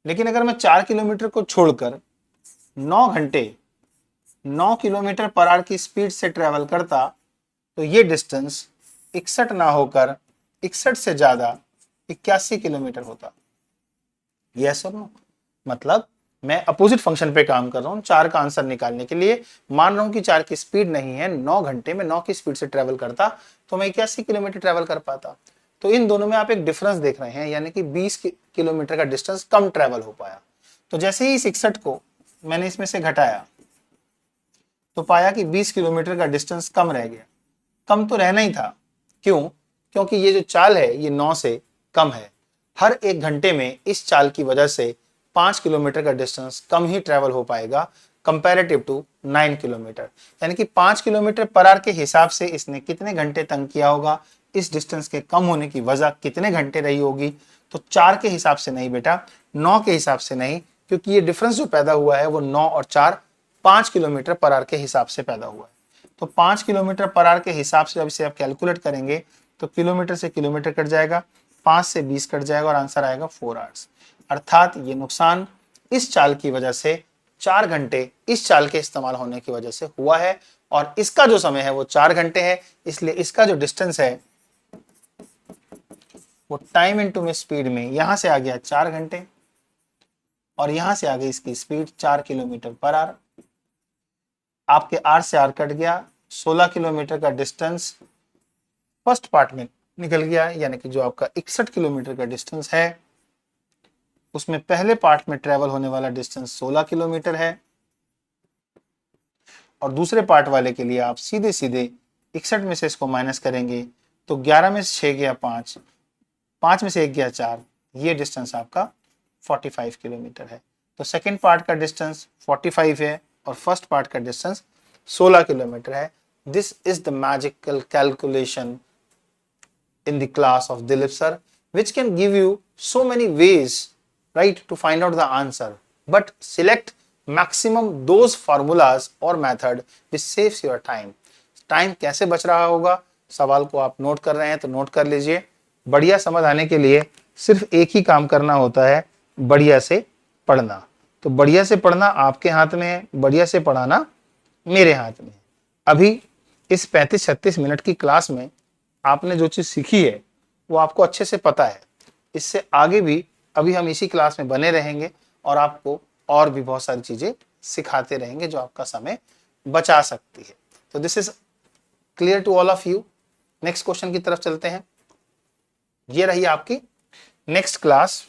लेकिन अगर मैं 4 किलोमीटर को छोड़कर 9 घंटे 9 किलोमीटर पर आवर की स्पीड से ट्रेवल करता तो ये डिस्टेंस 61 ना होकर 61 से ज्यादा 81 किलोमीटर होता। यस और नो? मतलब मैं अपोजिट फंक्शन पे काम कर रहा हूं 4 का आंसर निकालने के लिए। मान रहा हूं कि 4 की स्पीड नहीं है, 9 घंटे में 9 की स्पीड से ट्रेवल करता तो मैं 81 किलोमीटर ट्रेवल कर पाता। तो इन दोनों में आप एक डिफरेंस देख रहे हैं, यानी कि 20 किलोमीटर का डिस्टेंस कम ट्रेवल हो पाया। तो जैसे ही 61 को मैंने इसमें से घटाया तो पाया कि 20 किलोमीटर का डिस्टेंस कम रह गया। कम तो रहना ही था, क्यों? क्योंकि ये जो चाल है ये 9 से कम है। हर 1 घंटे में इस चाल की वजह से 5 किलोमीटर का डिस्टेंस कम ही ट्रेवल हो पाएगा कंपैरेटिव टू 9 किलोमीटर। यानी कि 5 किलोमीटर पर आवर के हिसाब से इसने कितने घंटे तंग किया होगा, इस डिस्टेंस के कम होने की वजह कितने घंटे रही होगी। तो 4 के हिसाब से नहीं बेटा, 9 के हिसाब से नहीं, क्योंकि ये डिफरेंस जो पैदा हुआ है वो 9 और 4 5 किलोमीटर पर आवर के हिसाब से पैदा हुआ है। तो 5 किलोमीटर पर आवर के हिसाब से जब इसे आप कैलकुलेट करेंगे तो किलोमीटर से किलोमीटर कट जाएगा, 5 से 20 कट जाएगा और आंसर आएगा 4 आवर्स। अर्थात ये नुकसान इस चाल की वजह से 4 घंटे इस चाल के इस्तेमाल होने की वजह से हुआ है और इसका जो समय है वो 4 घंटे है। इसलिए इसका जो डिस्टेंस है वो टाइम इनटू में स्पीड में यहां से आ गया 4 घंटे। और यहां से आ गई इसकी स्पीड 4 किलोमीटर पर आवर। आपके आर से आर कट गया, 16 किलोमीटर का डिस्टेंस फर्स्ट पार्ट में निकल गया, यानी कि जो आपका 61 किलोमीटर का डिस्टेंस है उसमें पहले पार्ट में ट्रेवल होने वाला डिस्टेंस 16 किलोमीटर है, और दूसरे पार्ट वाले के लिए आप सीधे सीधे 61 में से इसको माइनस करेंगे तो 11 में से 6 गया 5, 5 में से 1 गया 4, ये डिस्टेंस आपका 45 किलोमीटर है। तो सेकेंड पार्ट का डिस्टेंस 45 है और फर्स्ट पार्ट का डिस्टेंस 16 किलोमीटर है। This is the magical calculation in the class of Dilip sir, which can give you so many ways, right, to find out the answer. But select maximum those formulas or method which saves your time. Time कैसे बच रहा होगा, सवाल को आप note कर रहे हैं तो नोट कर लीजिए। बढ़िया समझ आने के लिए सिर्फ एक ही काम करना होता है, बढ़िया से पढ़ना। तो बढ़िया से पढ़ना आपके हाथ में है, बढ़िया से पढ़ाना मेरे हाथ में है। अभी इस 35-36 मिनट की क्लास में आपने जो चीज सीखी है वो आपको अच्छे से पता है। इससे आगे भी अभी हम इसी क्लास में बने रहेंगे और आपको और भी बहुत सारी चीजें सिखाते रहेंगे जो आपका समय बचा सकती है। तो this is clear to all of you. Next question की तरफ चलते हैं। ये रही आपकी नेक्स्ट क्लास।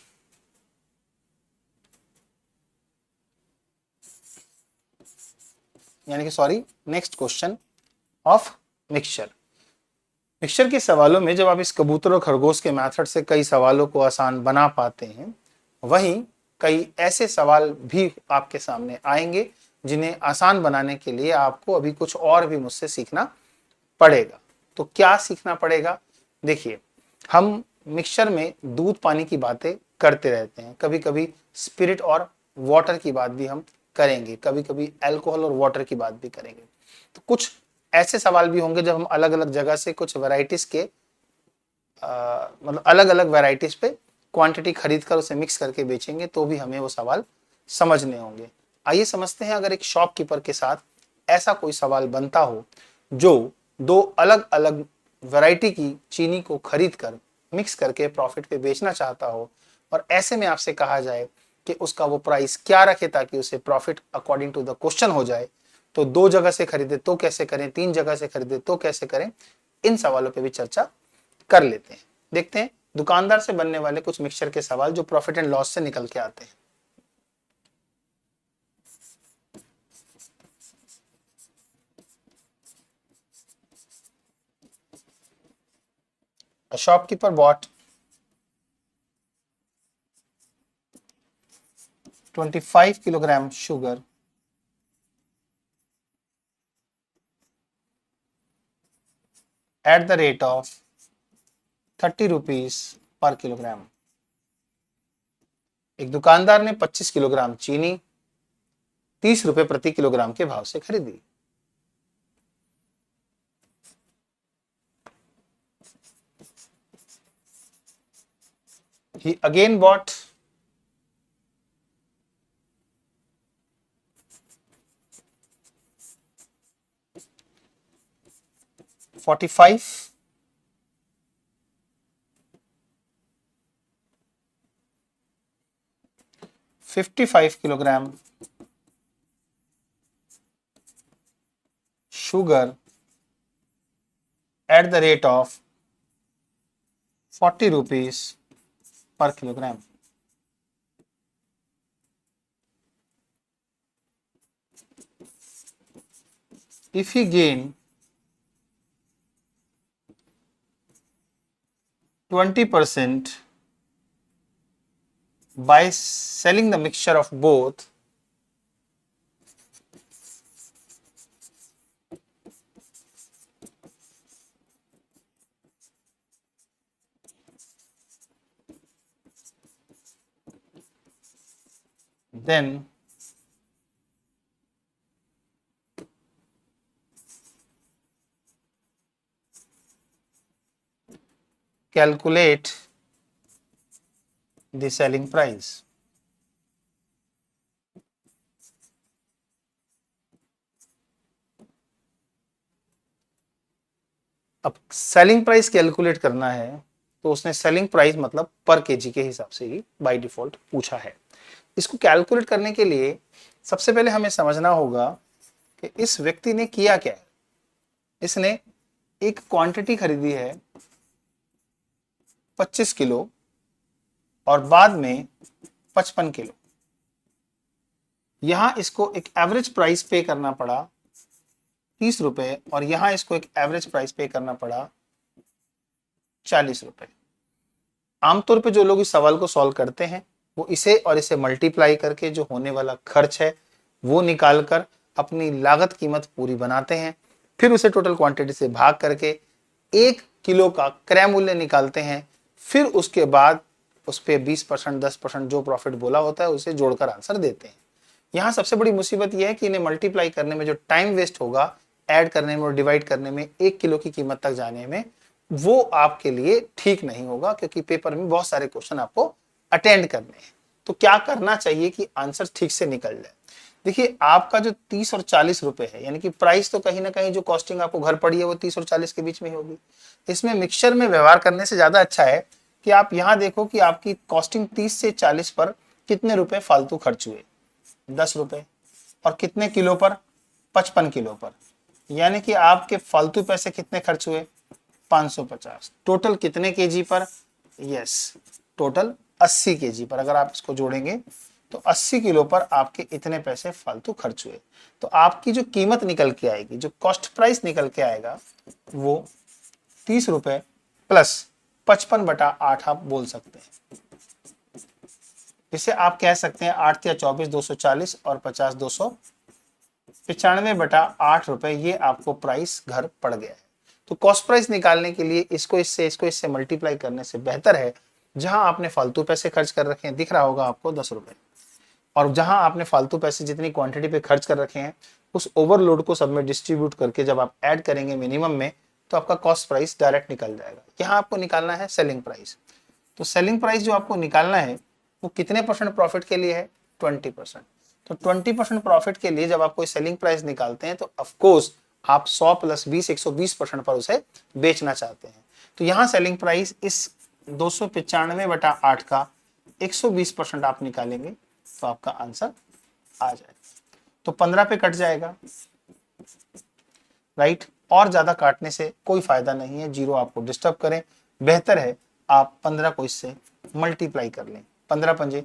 यानी कि sorry, next question of mixture. Mixture के सवालों में जब आप इस कबूतर और खरगोश के मेथड से कई सवालों को आसान बना पाते हैं, वहीं कई ऐसे सवाल भी आपके सामने आएंगे जिन्हें आसान बनाने के लिए आपको अभी कुछ और भी मुझसे सीखना पड़ेगा। तो क्या सीखना पड़ेगा? देखिए, हम मिक्सचर में दूध पानी की बातें करते रहते हैं, कभी कभी स्पिरिट और वाटर की बात भी हम करेंगे, कभी कभी अल्कोहल और वाटर की बात भी करेंगे। तो कुछ ऐसे सवाल भी होंगे जब हम अलग अलग जगह से कुछ वैरायटीज के मतलब अलग अलग वैरायटीज पे क्वांटिटी खरीद कर उसे मिक्स करके बेचेंगे तो भी हमें वो सवाल समझने होंगे। आइए समझते हैं, अगर एक शॉपकीपर के साथ ऐसा कोई सवाल बनता हो जो दो अलग अलग वैरायटी की चीनी को खरीद कर मिक्स करके प्रॉफिट पे बेचना चाहता हो, और ऐसे में आपसे कहा जाए कि उसका वो प्राइस क्या रखे ताकि उसे profit according to the question हो जाए, तो 2 जगह से खरीदे तो कैसे करें, 3 जगह से खरीदे तो कैसे करें, इन सवालों पे भी चर्चा कर लेते हैं। देखते हैं दुकानदार से बनने वाले कुछ मिक्सचर के सवाल जो प्रॉफिट एंड लॉस से निकल के आते हैं। A shopkeeper bought 25 kilogram sugar at the rate of 30 rupees पर किलोग्राम। एक दुकानदार ने 25 किलोग्राम चीनी 30 रुपए प्रति किलोग्राम के भाव से खरीदी। He again bought 45 55 kilogram sugar at the rate of 40 rupees per kilogram. If he gain 20% by selling the mixture of both, then calculate the selling price. अब सेलिंग प्राइस कैलकुलेट करना है तो उसने सेलिंग प्राइस मतलब पर KG के हिसाब से ही बाय डिफॉल्ट पूछा है। इसको कैलकुलेट करने के लिए सबसे पहले हमें समझना होगा कि इस व्यक्ति ने किया क्या है। इसने एक क्वांटिटी खरीदी है 25 किलो और बाद में 55 किलो। यहां इसको एक एवरेज प्राइस पे करना पड़ा 30 रुपए और यहां इसको एक एवरेज प्राइस पे करना पड़ा 40 रुपए। आमतौर पे जो लोग इस सवाल को सॉल्व करते हैं वो इसे और इसे मल्टीप्लाई करके जो होने वाला खर्च है वो निकालकर अपनी लागत कीमत पूरी बनाते हैं, फिर उसे टोटल क्वांटिटी से भाग करके 1 किलो का क्रय मूल्य निकालते हैं, फिर उसके बाद उस पर 20% 10% जो प्रॉफिट बोला होता है उसे जोड़कर आंसर देते हैं। यहाँ सबसे बड़ी मुसीबत यह है कि इन्हें मल्टीप्लाई करने में जो टाइम वेस्ट होगा, ऐड करने में और डिवाइड करने में, 1 किलो की कीमत तक जाने में, वो आपके लिए ठीक नहीं होगा, क्योंकि पेपर में बहुत सारे क्वेश्चन आपको अटेंड करने हैं। तो क्या करना चाहिए कि आंसर ठीक से निकल जाए। देखिए, आपका जो 30 और 40 रुपए है, यानी कि प्राइस तो कहीं ना कहीं जो कॉस्टिंग आपको घर पड़ी है वो 30 और 40 के बीच में होगी। इसमें मिक्सचर में व्यवहार करने से ज्यादा अच्छा है कि आप यहां देखो कि आपकी कॉस्टिंग 30 से 40 पर कितने रुपए फालतू खर्च हुए, 10 रुपए, और कितने किलो पर, 55 किलो पर, यानी कि आपके फालतू पैसे कितने खर्च हुए, 550। टोटल कितने केजी पर, यस, टोटल 80 केजी पर। अगर आप इसको जोड़ेंगे तो 80 किलो पर आपके इतने पैसे फालतू खर्च हुए। तो आपकी जो कीमत निकल के आएगी, जो कॉस्ट प्राइस निकल के आएगा, वो 30 रुपए प्लस 55/8 आप बोल सकते हैं। इसे आप कह सकते हैं 8 या 24 240 और 50 295/8 रुपए, ये आपको प्राइस घर पड़ गया है। तो कॉस्ट प्राइस निकालने के लिए इसको इससे मल्टीप्लाई करने से बेहतर है, जहां आपने फालतू पैसे खर्च कर रखे हैं, दिख रहा होगा आपको 10 रुपए, और जहां आपने फालतू पैसे जितनी क्वांटिटी पे खर्च कर रखे हैं उस ओवरलोड को सब में डिस्ट्रीब्यूट करके जब आप ऐड करेंगे मिनिमम में, तो आपका कॉस्ट प्राइस डायरेक्ट निकल जाएगा। यहाँ आपको निकालना है सेलिंग प्राइस। तो सेलिंग प्राइस जो आपको निकालना है वो कितने परसेंट प्रॉफिट के लिए है, 20%। तो 20% प्रॉफिट के लिए जब आप कोई सेलिंग प्राइस निकालते हैं तो ऑफकोर्स आप 100 + 20 120% पर उसे बेचना चाहते हैं। तो यहाँ सेलिंग प्राइस इस 295/8 का 120% आप निकालेंगे तो आपका आंसर आ जाएगा। तो 15 पे कट जाएगा, राइट। और ज्यादा काटने से कोई फायदा नहीं है, जीरो आपको डिस्टर्ब करें। बेहतर है आप 15 को इससे मल्टीप्लाई कर लें। 15 पंजे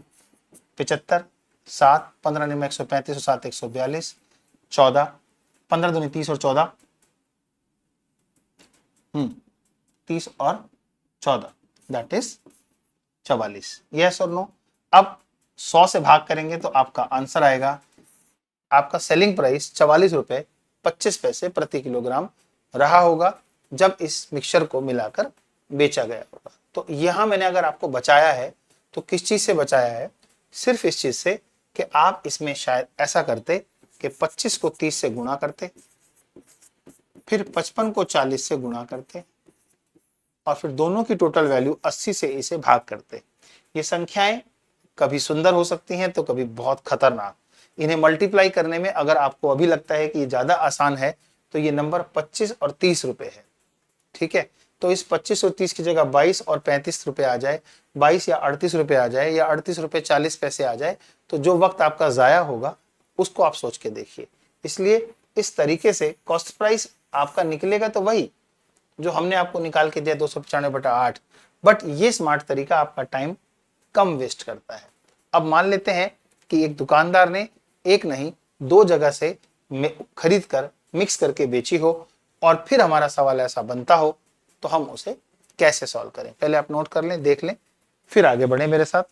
75, 7 15 निम्न 135 और 7 142, 14 15 दूनी 30 और 14 30 और 14 दैट इज 44। यस और नो। अब 100 से भाग करेंगे तो आपका आंसर आएगा, आपका सेलिंग प्राइस 44 रुपए 25 पैसे प्रति किलोग्राम रहा होगा जब इस मिक्सचर को मिलाकर बेचा गया होगा। तो यहां मैंने अगर आपको बचाया है तो किस चीज से बचाया है, सिर्फ इस चीज से कि आप इसमें शायद ऐसा करते कि 25 को 30 से गुणा करते, फिर 55 को 40 से गुणा करते, और फिर दोनों की टोटल वैल्यू 80 से इसे भाग करते। ये संख्याएं कभी सुंदर हो सकती हैं तो कभी बहुत खतरनाक। इन्हें मल्टीप्लाई करने में अगर आपको अभी लगता है कि ये ज्यादा आसान है तो ये नंबर 25 और 30 रुपए है, ठीक है। तो इस 25 और 30 की जगह 22 और 35 रुपए आ जाए, 22 या 38 रुपए आ जाए, या 38 रुपए 40 पैसे आ जाए, तो जो वक्त आपका जाया होगा उसको आप सोच के देखिए। इसलिए इस तरीके से कॉस्ट प्राइस आपका निकलेगा तो वही जो हमने आपको निकाल के दिया 295/8, बट ये स्मार्ट तरीका आपका टाइम कम वेस्ट करता है। अब मान लेते हैं कि एक दुकानदार ने एक नहीं 2 जगह से खरीद कर मिक्स करके बेची हो, और फिर हमारा सवाल ऐसा बनता हो, तो हम उसे कैसे सॉल्व करें। पहले आप नोट कर लें, देख लें, फिर आगे बढ़े मेरे साथ।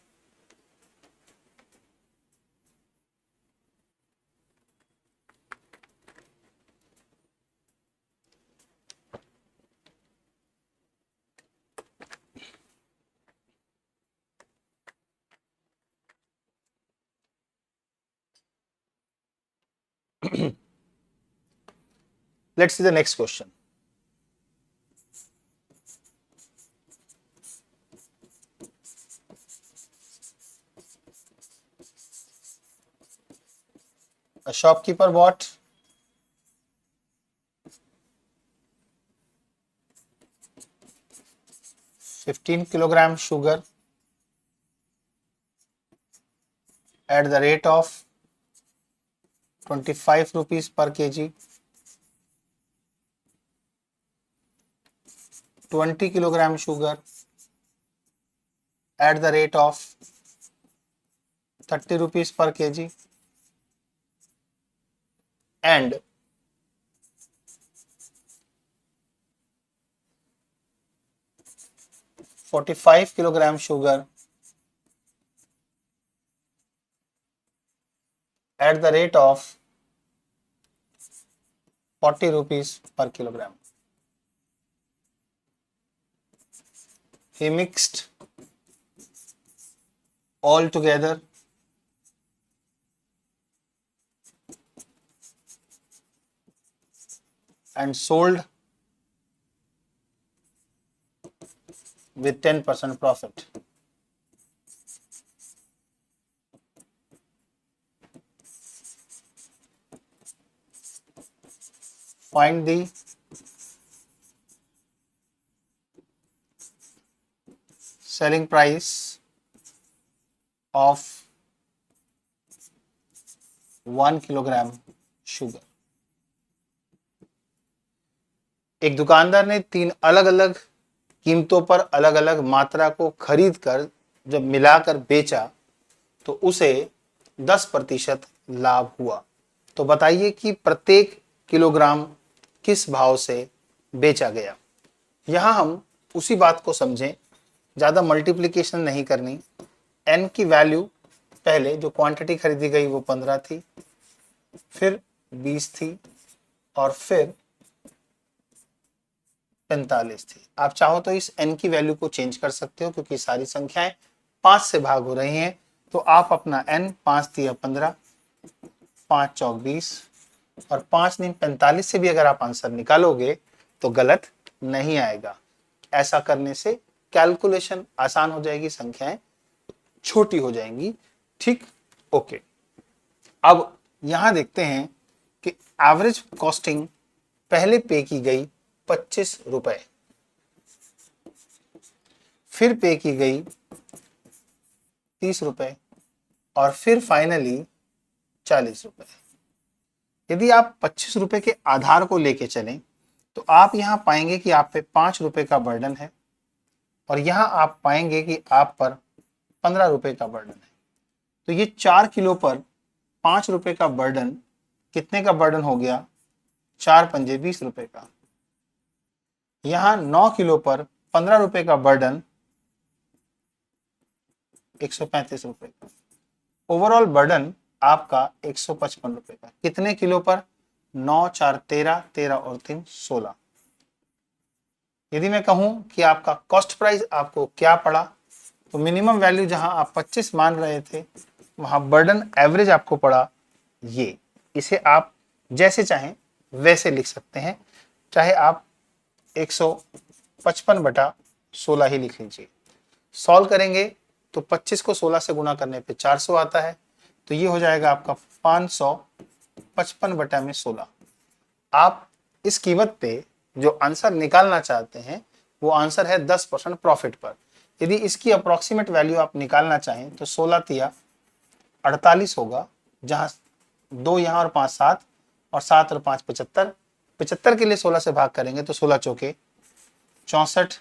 Let's see the next question. A shopkeeper bought 15 kilogram sugar at the rate of 25 rupees per kg, 20 kilogram sugar at the rate of 30 rupees per kg, and 45 kilogram sugar at the rate of 40 rupees per kilogram. He mixed all together and sold with 10% profit. Find the selling price of 1 kilogram sugar. एक दुकानदार ने 3 अलग अलग कीमतों पर अलग अलग मात्रा को खरीद कर जब मिलाकर बेचा तो उसे 10% लाभ हुआ। तो बताइए कि प्रत्येक किलोग्राम किस भाव से बेचा गया। यहां हम उसी बात को समझें, ज़्यादा मल्टीप्लिकेशन नहीं करनी। n की वैल्यू पहले जो क्वांटिटी खरीदी गई वो 15 थी, फिर 20 थी और फिर 45 थी। आप चाहो तो इस n की वैल्यू को चेंज कर सकते हो क्योंकि सारी संख्याएं 5 से भाग हो रही हैं। तो आप अपना n 5 तिया 15, 5 चौक 20 और 5 नीम 45 से भी अगर आप आंसर निकालोगे तो गलत नहीं आएगा। ऐसा करने से कैलकुलेशन आसान हो जाएगी, संख्याएं छोटी हो जाएंगी। ठीक, ओके। अब यहां देखते हैं कि एवरेज कॉस्टिंग पहले पे की गई 25 रुपए, फिर पे की गई 30 रुपए और फिर फाइनली 40 रुपए। यदि आप 25 रुपए के आधार को लेके चलें तो आप यहां पाएंगे कि आप पे 5 रुपए का बर्डन है और यहां आप पाएंगे कि आप पर 15 रुपए का बर्डन है। तो ये 4 किलो पर 5 रुपए का बर्डन कितने का बर्डन हो गया? 4 पंजे 20 रुपए का। यहां 9 किलो पर 15 रुपए का बर्डन 135 रुपए का। ओवरऑल बर्डन आपका 155 रुपए का। कितने किलो पर? 9 4 13, 13 और 3 16। यदि मैं कहूं कि आपका कॉस्ट प्राइस आपको क्या पड़ा तो मिनिमम वैल्यू जहां आप 25 मान रहे थे वहां बर्डन एवरेज आपको पड़ा ये। इसे आप जैसे चाहें वैसे लिख सकते हैं, चाहे आप 155/16 ही लिख लीजिए। सॉल्व करेंगे तो 25 को 16 से गुणा करने पे 400 आता है, तो ये हो जाएगा आपका 555/16। आप इस कीमत पे जो आंसर निकालना चाहते हैं वो आंसर है 10% प्रॉफिट पर। यदि इसकी अप्रोक्सीमेट वैल्यू आप निकालना चाहें तो 16 तिया 48 होगा, जहां 2 यहाँ और 5 7 और 7 और 5 75। 75 के लिए 16 से भाग करेंगे तो 16 चौके 64।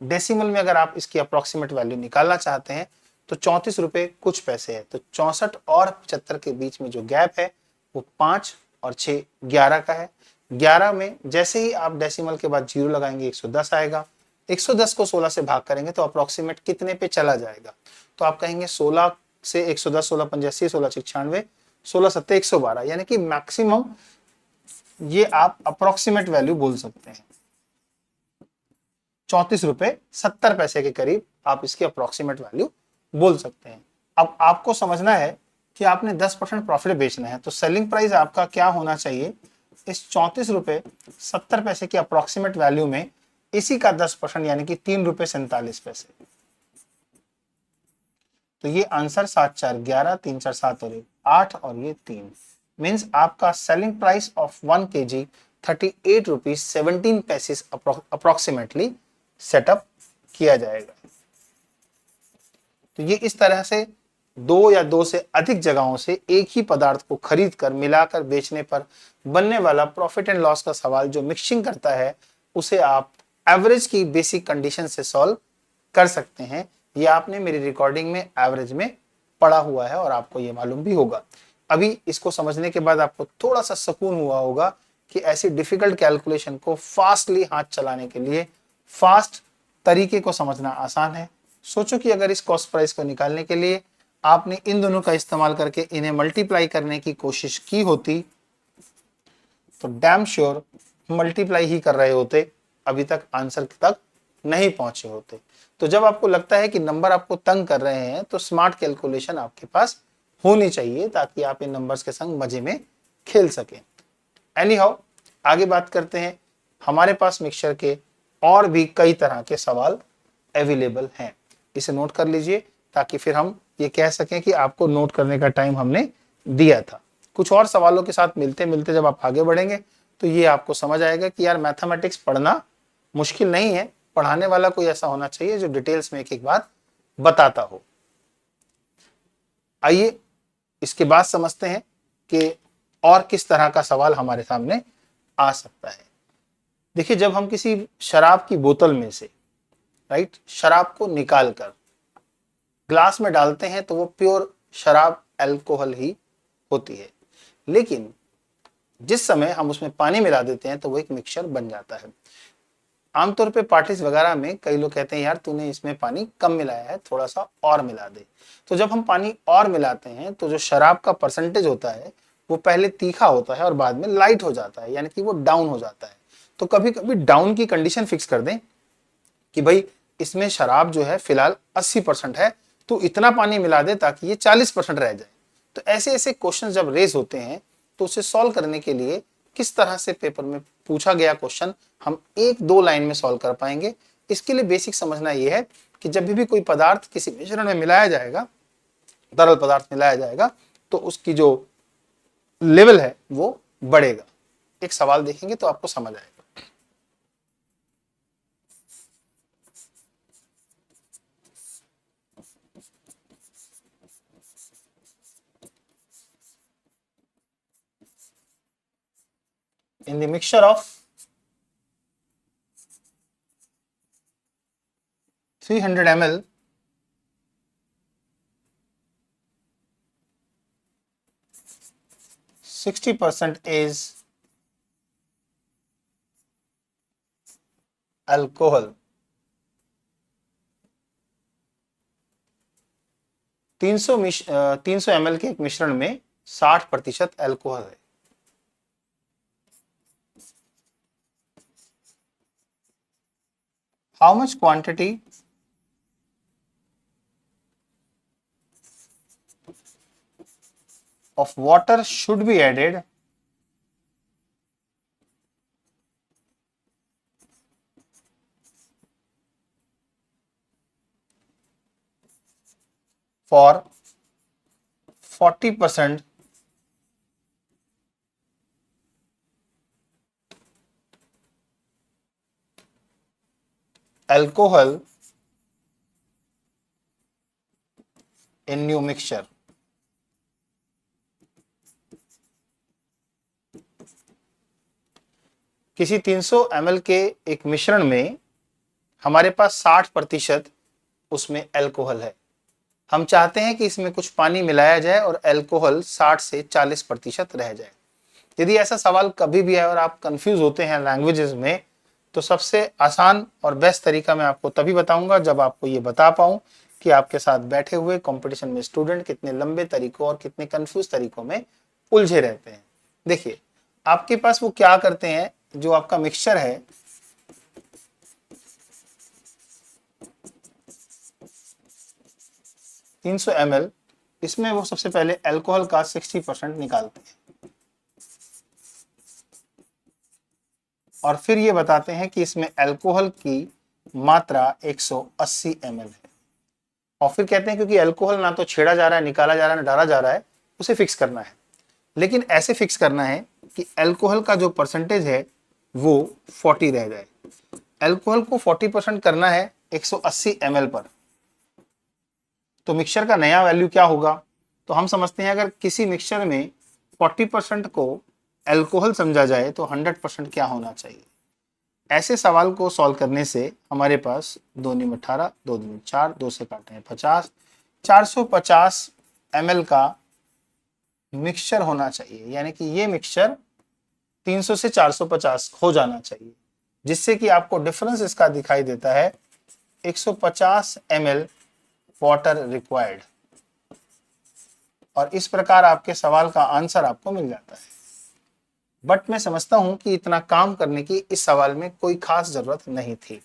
डेसिमल में अगर आप इसकी अप्रोक्सीमेट वैल्यू निकालना चाहते हैं तो 34 रुपए कुछ पैसे है। तो 64 और 75 के बीच में जो गैप है वो 5 और 6 11 का है। 11 में जैसे ही आप डेसिमल के बाद 0 लगाएंगे 110 आएगा। 110 को 16 से भाग करेंगे तो अप्रोक्सीमेट कितने पे चला जाएगा? तो आप कहेंगे 16 से 110, 16 पंजे 80, 16 96, 16 सत्ते 112, यानी कि मैक्सिमम ये आप अप्रोक्सीमेट वैल्यू बोल सकते हैं। 34 रुपए 70 पैसे के करीब आप इसकी अप्रोक्सीमेट वैल्यू बोल सकते हैं। अब आपको समझना है कि आपने 10% प्रॉफिट बेचना है तो सेलिंग प्राइस आपका क्या होना चाहिए? इस 34 रुपए 70 पैसे की अप्रोक्सीमेट वैल्यू में इसी का 10% यानी कि 3 रुपए 47 पैसे। तो ये आंसर 7 4 11, 3 4 7 और 1 8 और ये 3 मीन्स आपका selling price of 1 kg 38 rupees 17 पैसे अप्रोक्सीमेटली सेटअप किया जाएगा। तो ये इस तरह से दो या दो से अधिक जगहों से एक ही पदार्थ को खरीद कर मिलाकर बेचने पर बनने वाला प्रॉफिट एंड लॉस का सवाल जो मिक्सिंग करता है, उसे आप एवरेज की बेसिक कंडीशन से सॉल्व कर सकते हैं। ये आपने मेरी रिकॉर्डिंग में एवरेज में पढ़ा हुआ है और आपको ये मालूम भी होगा। अभी इसको समझने के बाद आपको थोड़ा सा सुकून हुआ होगा कि ऐसी डिफिकल्ट कैलकुलेशन को फास्टली हाथ चलाने के लिए फास्ट तरीके को समझना आसान है। सोचो कि अगर इस कॉस्ट प्राइस को निकालने के लिए आपने इन दोनों का इस्तेमाल करके इन्हें मल्टीप्लाई करने की कोशिश की होती तो डैम श्योर मल्टीप्लाई ही कर रहे होते, अभी तक आंसर तक नहीं पहुंचे होते। तो जब आपको लगता है कि नंबर आपको तंग कर रहे हैं तो स्मार्ट कैलकुलेशन आपके पास होनी चाहिए ताकि आप इन नंबर्स के संग मजे में खेल सकें। एनी हाउ, आगे बात करते हैं। हमारे पास मिक्सचर के और भी कई तरह के सवाल अवेलेबल हैं, इसे नोट कर लीजिए ताकि फिर हम ये कह सकें कि आपको नोट करने का टाइम हमने दिया था। कुछ और सवालों के साथ मिलते मिलते जब आप आगे बढ़ेंगे तो ये आपको समझ आएगा कि यार मैथमेटिक्स पढ़ना मुश्किल नहीं है, पढ़ाने वाला कोई ऐसा होना चाहिए जो डिटेल्स में एक एक बात बताता हो। आइए इसके बाद समझते हैं कि और किस तरह का सवाल हमारे सामने आ सकता है। देखिए, जब हम किसी शराब की बोतल में से शराब को निकालकर ग्लास में डालते हैं तो वो प्योर शराब अल्कोहल ही होती है, लेकिन जिस समय हम उसमें पानी मिला देते हैं तो वो एक मिक्सचर बन जाता है। आमतौर पे पार्टीज वगैरह में कई लोग कहते हैं यार तूने इसमें पानी कम मिलाया है, थोड़ा सा और मिला दे। तो जब हम पानी और मिलाते हैं तो जो शराब का परसेंटेज होता है वो पहले तीखा होता है और बाद में लाइट हो जाता है, यानी कि वो डाउन हो जाता है। तो कभी कभी डाउन की कंडीशन फिक्स कर दें कि भाई इसमें शराब जो है फिलहाल 80% है, तो इतना पानी मिला दे ताकि ये 40% रह जाए। तो ऐसे ऐसे क्वेश्चन जब रेज होते हैं तो उसे सॉल्व करने के लिए किस तरह से पेपर में पूछा गया क्वेश्चन हम एक दो लाइन में सॉल्व कर पाएंगे, इसके लिए बेसिक समझना यह है कि जब भी कोई पदार्थ किसी मिश्रण में मिलाया जाएगा, तरल पदार्थ मिलाया जाएगा, तो उसकी जो लेवल है वो बढ़ेगा। एक सवाल देखेंगे तो आपको समझ आएगा। In the mixture of 300 ml, %60 is alcohol. 300 ml के एक मिश्रण में 60% अल्कोहल है। How much quantity of water should be added for 40% alcohol in new mixture? किसी 300 ml के एक मिश्रण में हमारे पास 60% उसमें अल्कोहल है। हम चाहते हैं कि इसमें कुछ पानी मिलाया जाए और अल्कोहल 60 से 40% रह जाए। यदि ऐसा सवाल कभी भी आए और आप कंफ्यूज होते हैं लैंग्वेजेस में, तो सबसे आसान और बेस्ट तरीका मैं आपको तभी बताऊंगा जब आपको ये बता पाऊं कि आपके साथ बैठे हुए कंपटीशन में स्टूडेंट कितने लंबे तरीकों और कितने कंफ्यूज तरीकों में उलझे रहते हैं। देखिए, आपके पास वो क्या करते हैं, जो आपका मिक्सचर है 300 ml, इसमें वो सबसे पहले अल्कोहल का 60% निकालते हैं और फिर ये बताते हैं कि इसमें अल्कोहल की मात्रा 180 ml है। और फिर कहते हैं क्योंकि अल्कोहल ना तो छेड़ा जा रहा है, निकाला जा रहा है, ना डाला जा रहा है, उसे फिक्स करना है। लेकिन ऐसे फिक्स करना है कि अल्कोहल का जो परसेंटेज है वो 40 रह जाए। अल्कोहल को 40% करना है 180 ml पर, तो मिक्सचर का नया वैल्यू क्या होगा? तो हम समझते हैं अगर किसी मिक्सचर में 40% को अल्कोहल समझा जाए तो 100% क्या होना चाहिए? ऐसे सवाल को सॉल्व करने से हमारे पास 2 नीम 18, 2 दूनी 4, 2 से काटे हैं 50, 450 ml का मिक्सचर होना चाहिए। यानी कि ये मिक्सचर 300 से 450 हो जाना चाहिए, जिससे कि आपको डिफरेंस इसका दिखाई देता है 150 ml वाटर रिक्वायर्ड। और इस प्रकार आपके सवाल का आंसर आपको मिल जाता है। बट मैं समझता हूं कि इतना काम करने की इस सवाल में कोई खास जरूरत नहीं थी।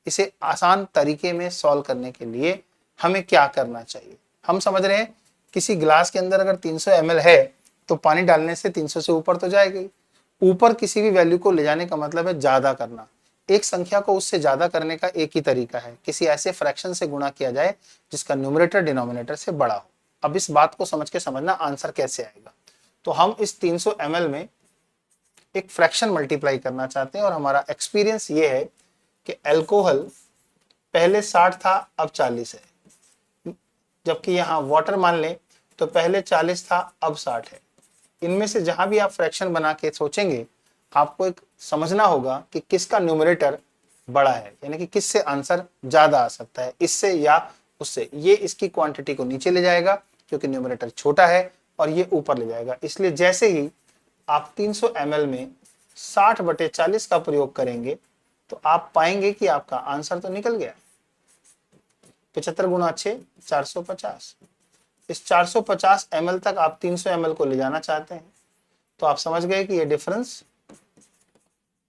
इसे आसान तरीके में सॉल्व करने के लिए हमें क्या करना चाहिए? हम समझ रहे हैं किसी गिलास के अंदर अगर 300 ml है तो पानी डालने से 300 से ऊपर तो जाएगी। ऊपर किसी भी वैल्यू को ले जाने का मतलब है ज्यादा करना। एक संख्या को उससे ज्यादा करने का एक ही तरीका है, किसी ऐसे फ्रैक्शन से गुणा किया जाए जिसका न्यूमरेटर डिनोमिनेटर से बड़ा हो। अब इस बात को समझ के समझना आंसर कैसे आएगा। तो हम इस 300 ml में एक फ्रैक्शन मल्टीप्लाई करना चाहते हैं और हमारा एक्सपीरियंस ये है कि अल्कोहल पहले 60 था अब 40 है, जबकि यहाँ वाटर मान लें तो पहले 40 था अब 60 है। इनमें से जहां भी आप फ्रैक्शन बना के सोचेंगे आपको एक समझना होगा कि किसका न्यूमरेटर बड़ा है, यानी कि किससे आंसर ज्यादा आ सकता है, इससे या उससे। ये इसकी क्वांटिटी को नीचे ले जाएगा क्योंकि न्यूमरेटर छोटा है, और ये ऊपर ले जाएगा। इसलिए जैसे ही आप 300 ml में 60/40 का प्रयोग करेंगे तो आप पाएंगे कि आपका आंसर तो निकल गया। 75 गुणा 6 450। इस 450 ml तक आप 300 ml को ले जाना चाहते हैं, तो आप समझ गए कि ये डिफरेंस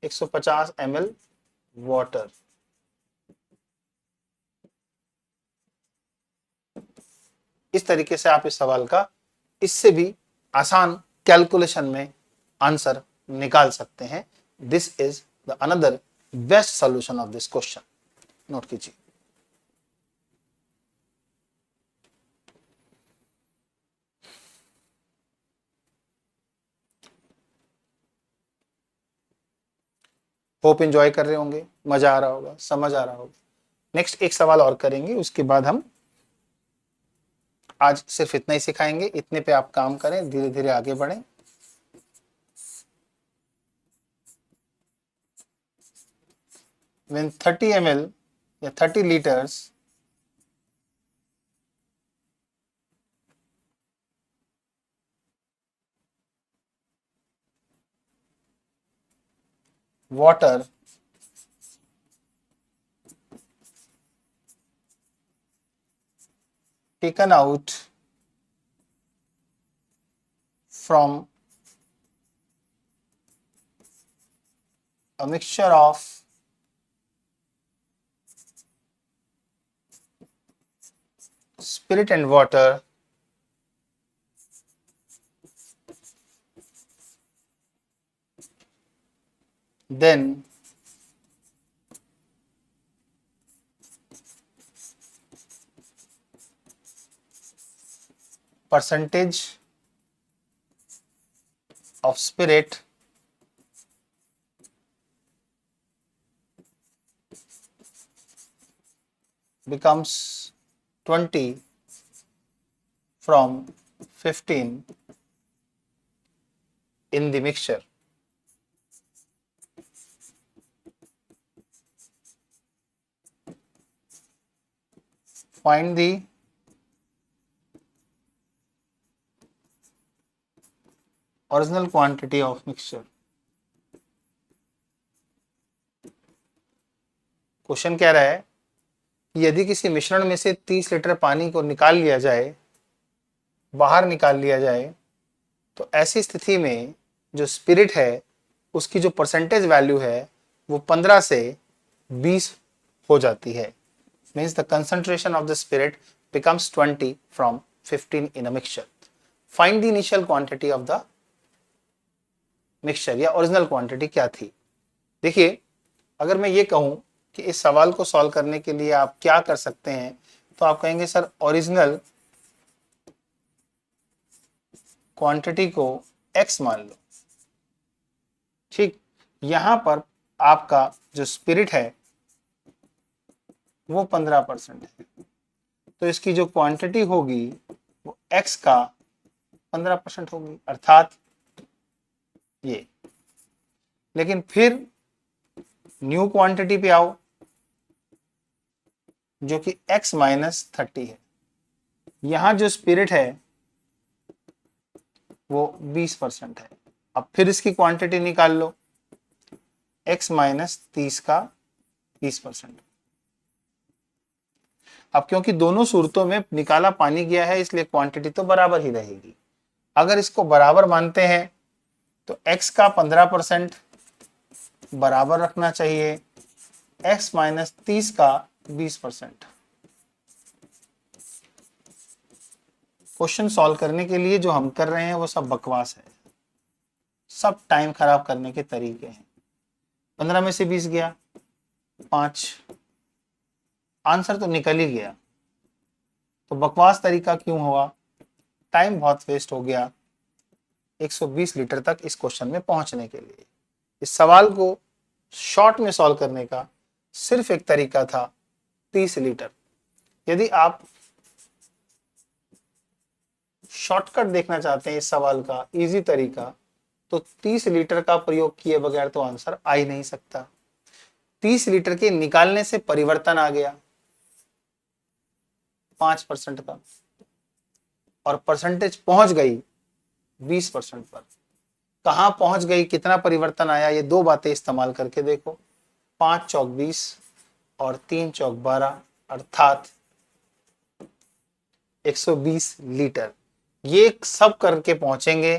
150 ml वाटर। इस तरीके से आप इस सवाल का इससे भी आसान कैलकुलेशन में आंसर निकाल सकते हैं। This is the another best solution of this question. Note कीजिए। होप एंजॉय कर रहे होंगे, मजा आ रहा होगा, समझ आ रहा होगा। नेक्स्ट एक सवाल और करेंगे, उसके बाद हम आज सिर्फ इतना ही सिखाएंगे। इतने पे आप काम करें, धीरे धीरे आगे बढ़ें। When 30 ml या 30 liters water taken out from a mixture of spirit and water, then percentage of spirit becomes 20 from 15 in the mixture. Find the original quantity of mixture. Question कह रहा है कि यदि किसी मिश्रण में से 30 लीटर पानी को निकाल लिया जाए, बाहर निकाल लिया जाए, तो ऐसी स्थिति में जो स्पिरिट है उसकी जो परसेंटेज वैल्यू है वो 15 से 20 हो जाती है। Means the concentration of the spirit becomes 20 from 15 in a mixture. Find the initial quantity of the mixture, या ओरिजिनल क्वांटिटी क्या थी। देखिए, अगर मैं ये कहूं कि इस सवाल को सॉल्व करने के लिए आप क्या कर सकते हैं, तो आप कहेंगे सर ओरिजिनल क्वांटिटी को x मान लो। ठीक, यहां पर आपका जो स्पिरिट है वो 15% है, तो इसकी जो क्वांटिटी होगी वो x का 15% होगी, अर्थात ये। लेकिन फिर न्यू क्वांटिटी पे आओ जो कि x माइनस 30 है। यहां जो स्पिरिट है वो 20% है। अब फिर इसकी क्वांटिटी निकाल लो, x माइनस 30 का 20%। अब क्योंकि दोनों सूरतों में निकाला पानी गया है इसलिए क्वांटिटी तो बराबर ही रहेगी। अगर इसको बराबर मानते हैं तो x का 15% बराबर रखना चाहिए x माइनस 30 का 20%। क्वेश्चन सॉल्व करने के लिए जो हम कर रहे हैं वो सब बकवास है, सब टाइम खराब करने के तरीके हैं। 15 में से 20 गया 5, आंसर तो निकल ही गया। तो बकवास तरीका क्यों हुआ? टाइम बहुत वेस्ट हो गया 120 लीटर तक इस क्वेश्चन में पहुंचने के लिए। इस सवाल को शॉर्ट में सॉल्व करने का सिर्फ एक तरीका था 30 लीटर। यदि आप शॉर्टकट देखना चाहते हैं इस सवाल का, इजी तरीका, तो 30 लीटर का प्रयोग किए बगैर तो आंसर आ ही नहीं सकता। 30 लीटर के निकालने से परिवर्तन आ गया 5% का, और परसेंटेज पहुंच गई 20% पर। कहां पहुंच गई, कितना परिवर्तन आया, ये दो बातें इस्तेमाल करके देखो। 5 चौक 20 और 3 चौक 12 अर्थात 120 लीटर। ये सब करके पहुंचेंगे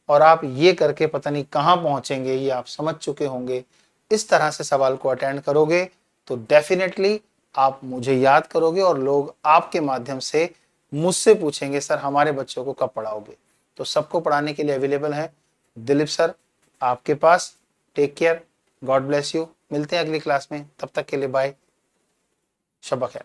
और आप ये करके पता नहीं कहां पहुंचेंगे, ये आप समझ चुके होंगे। इस तरह से सवाल को अटेंड करोगे तो डेफिनेटली आप मुझे याद करोगे और लोग आपके माध्यम से मुझसे पूछेंगे सर हमारे बच्चों को कब पढ़ाओगे। तो सबको पढ़ाने के लिए अवेलेबल है दिलीप सर आपके पास। Take care, God bless you. मिलते हैं अगली क्लास में, तब तक के लिए बाय, शब्बा खैर।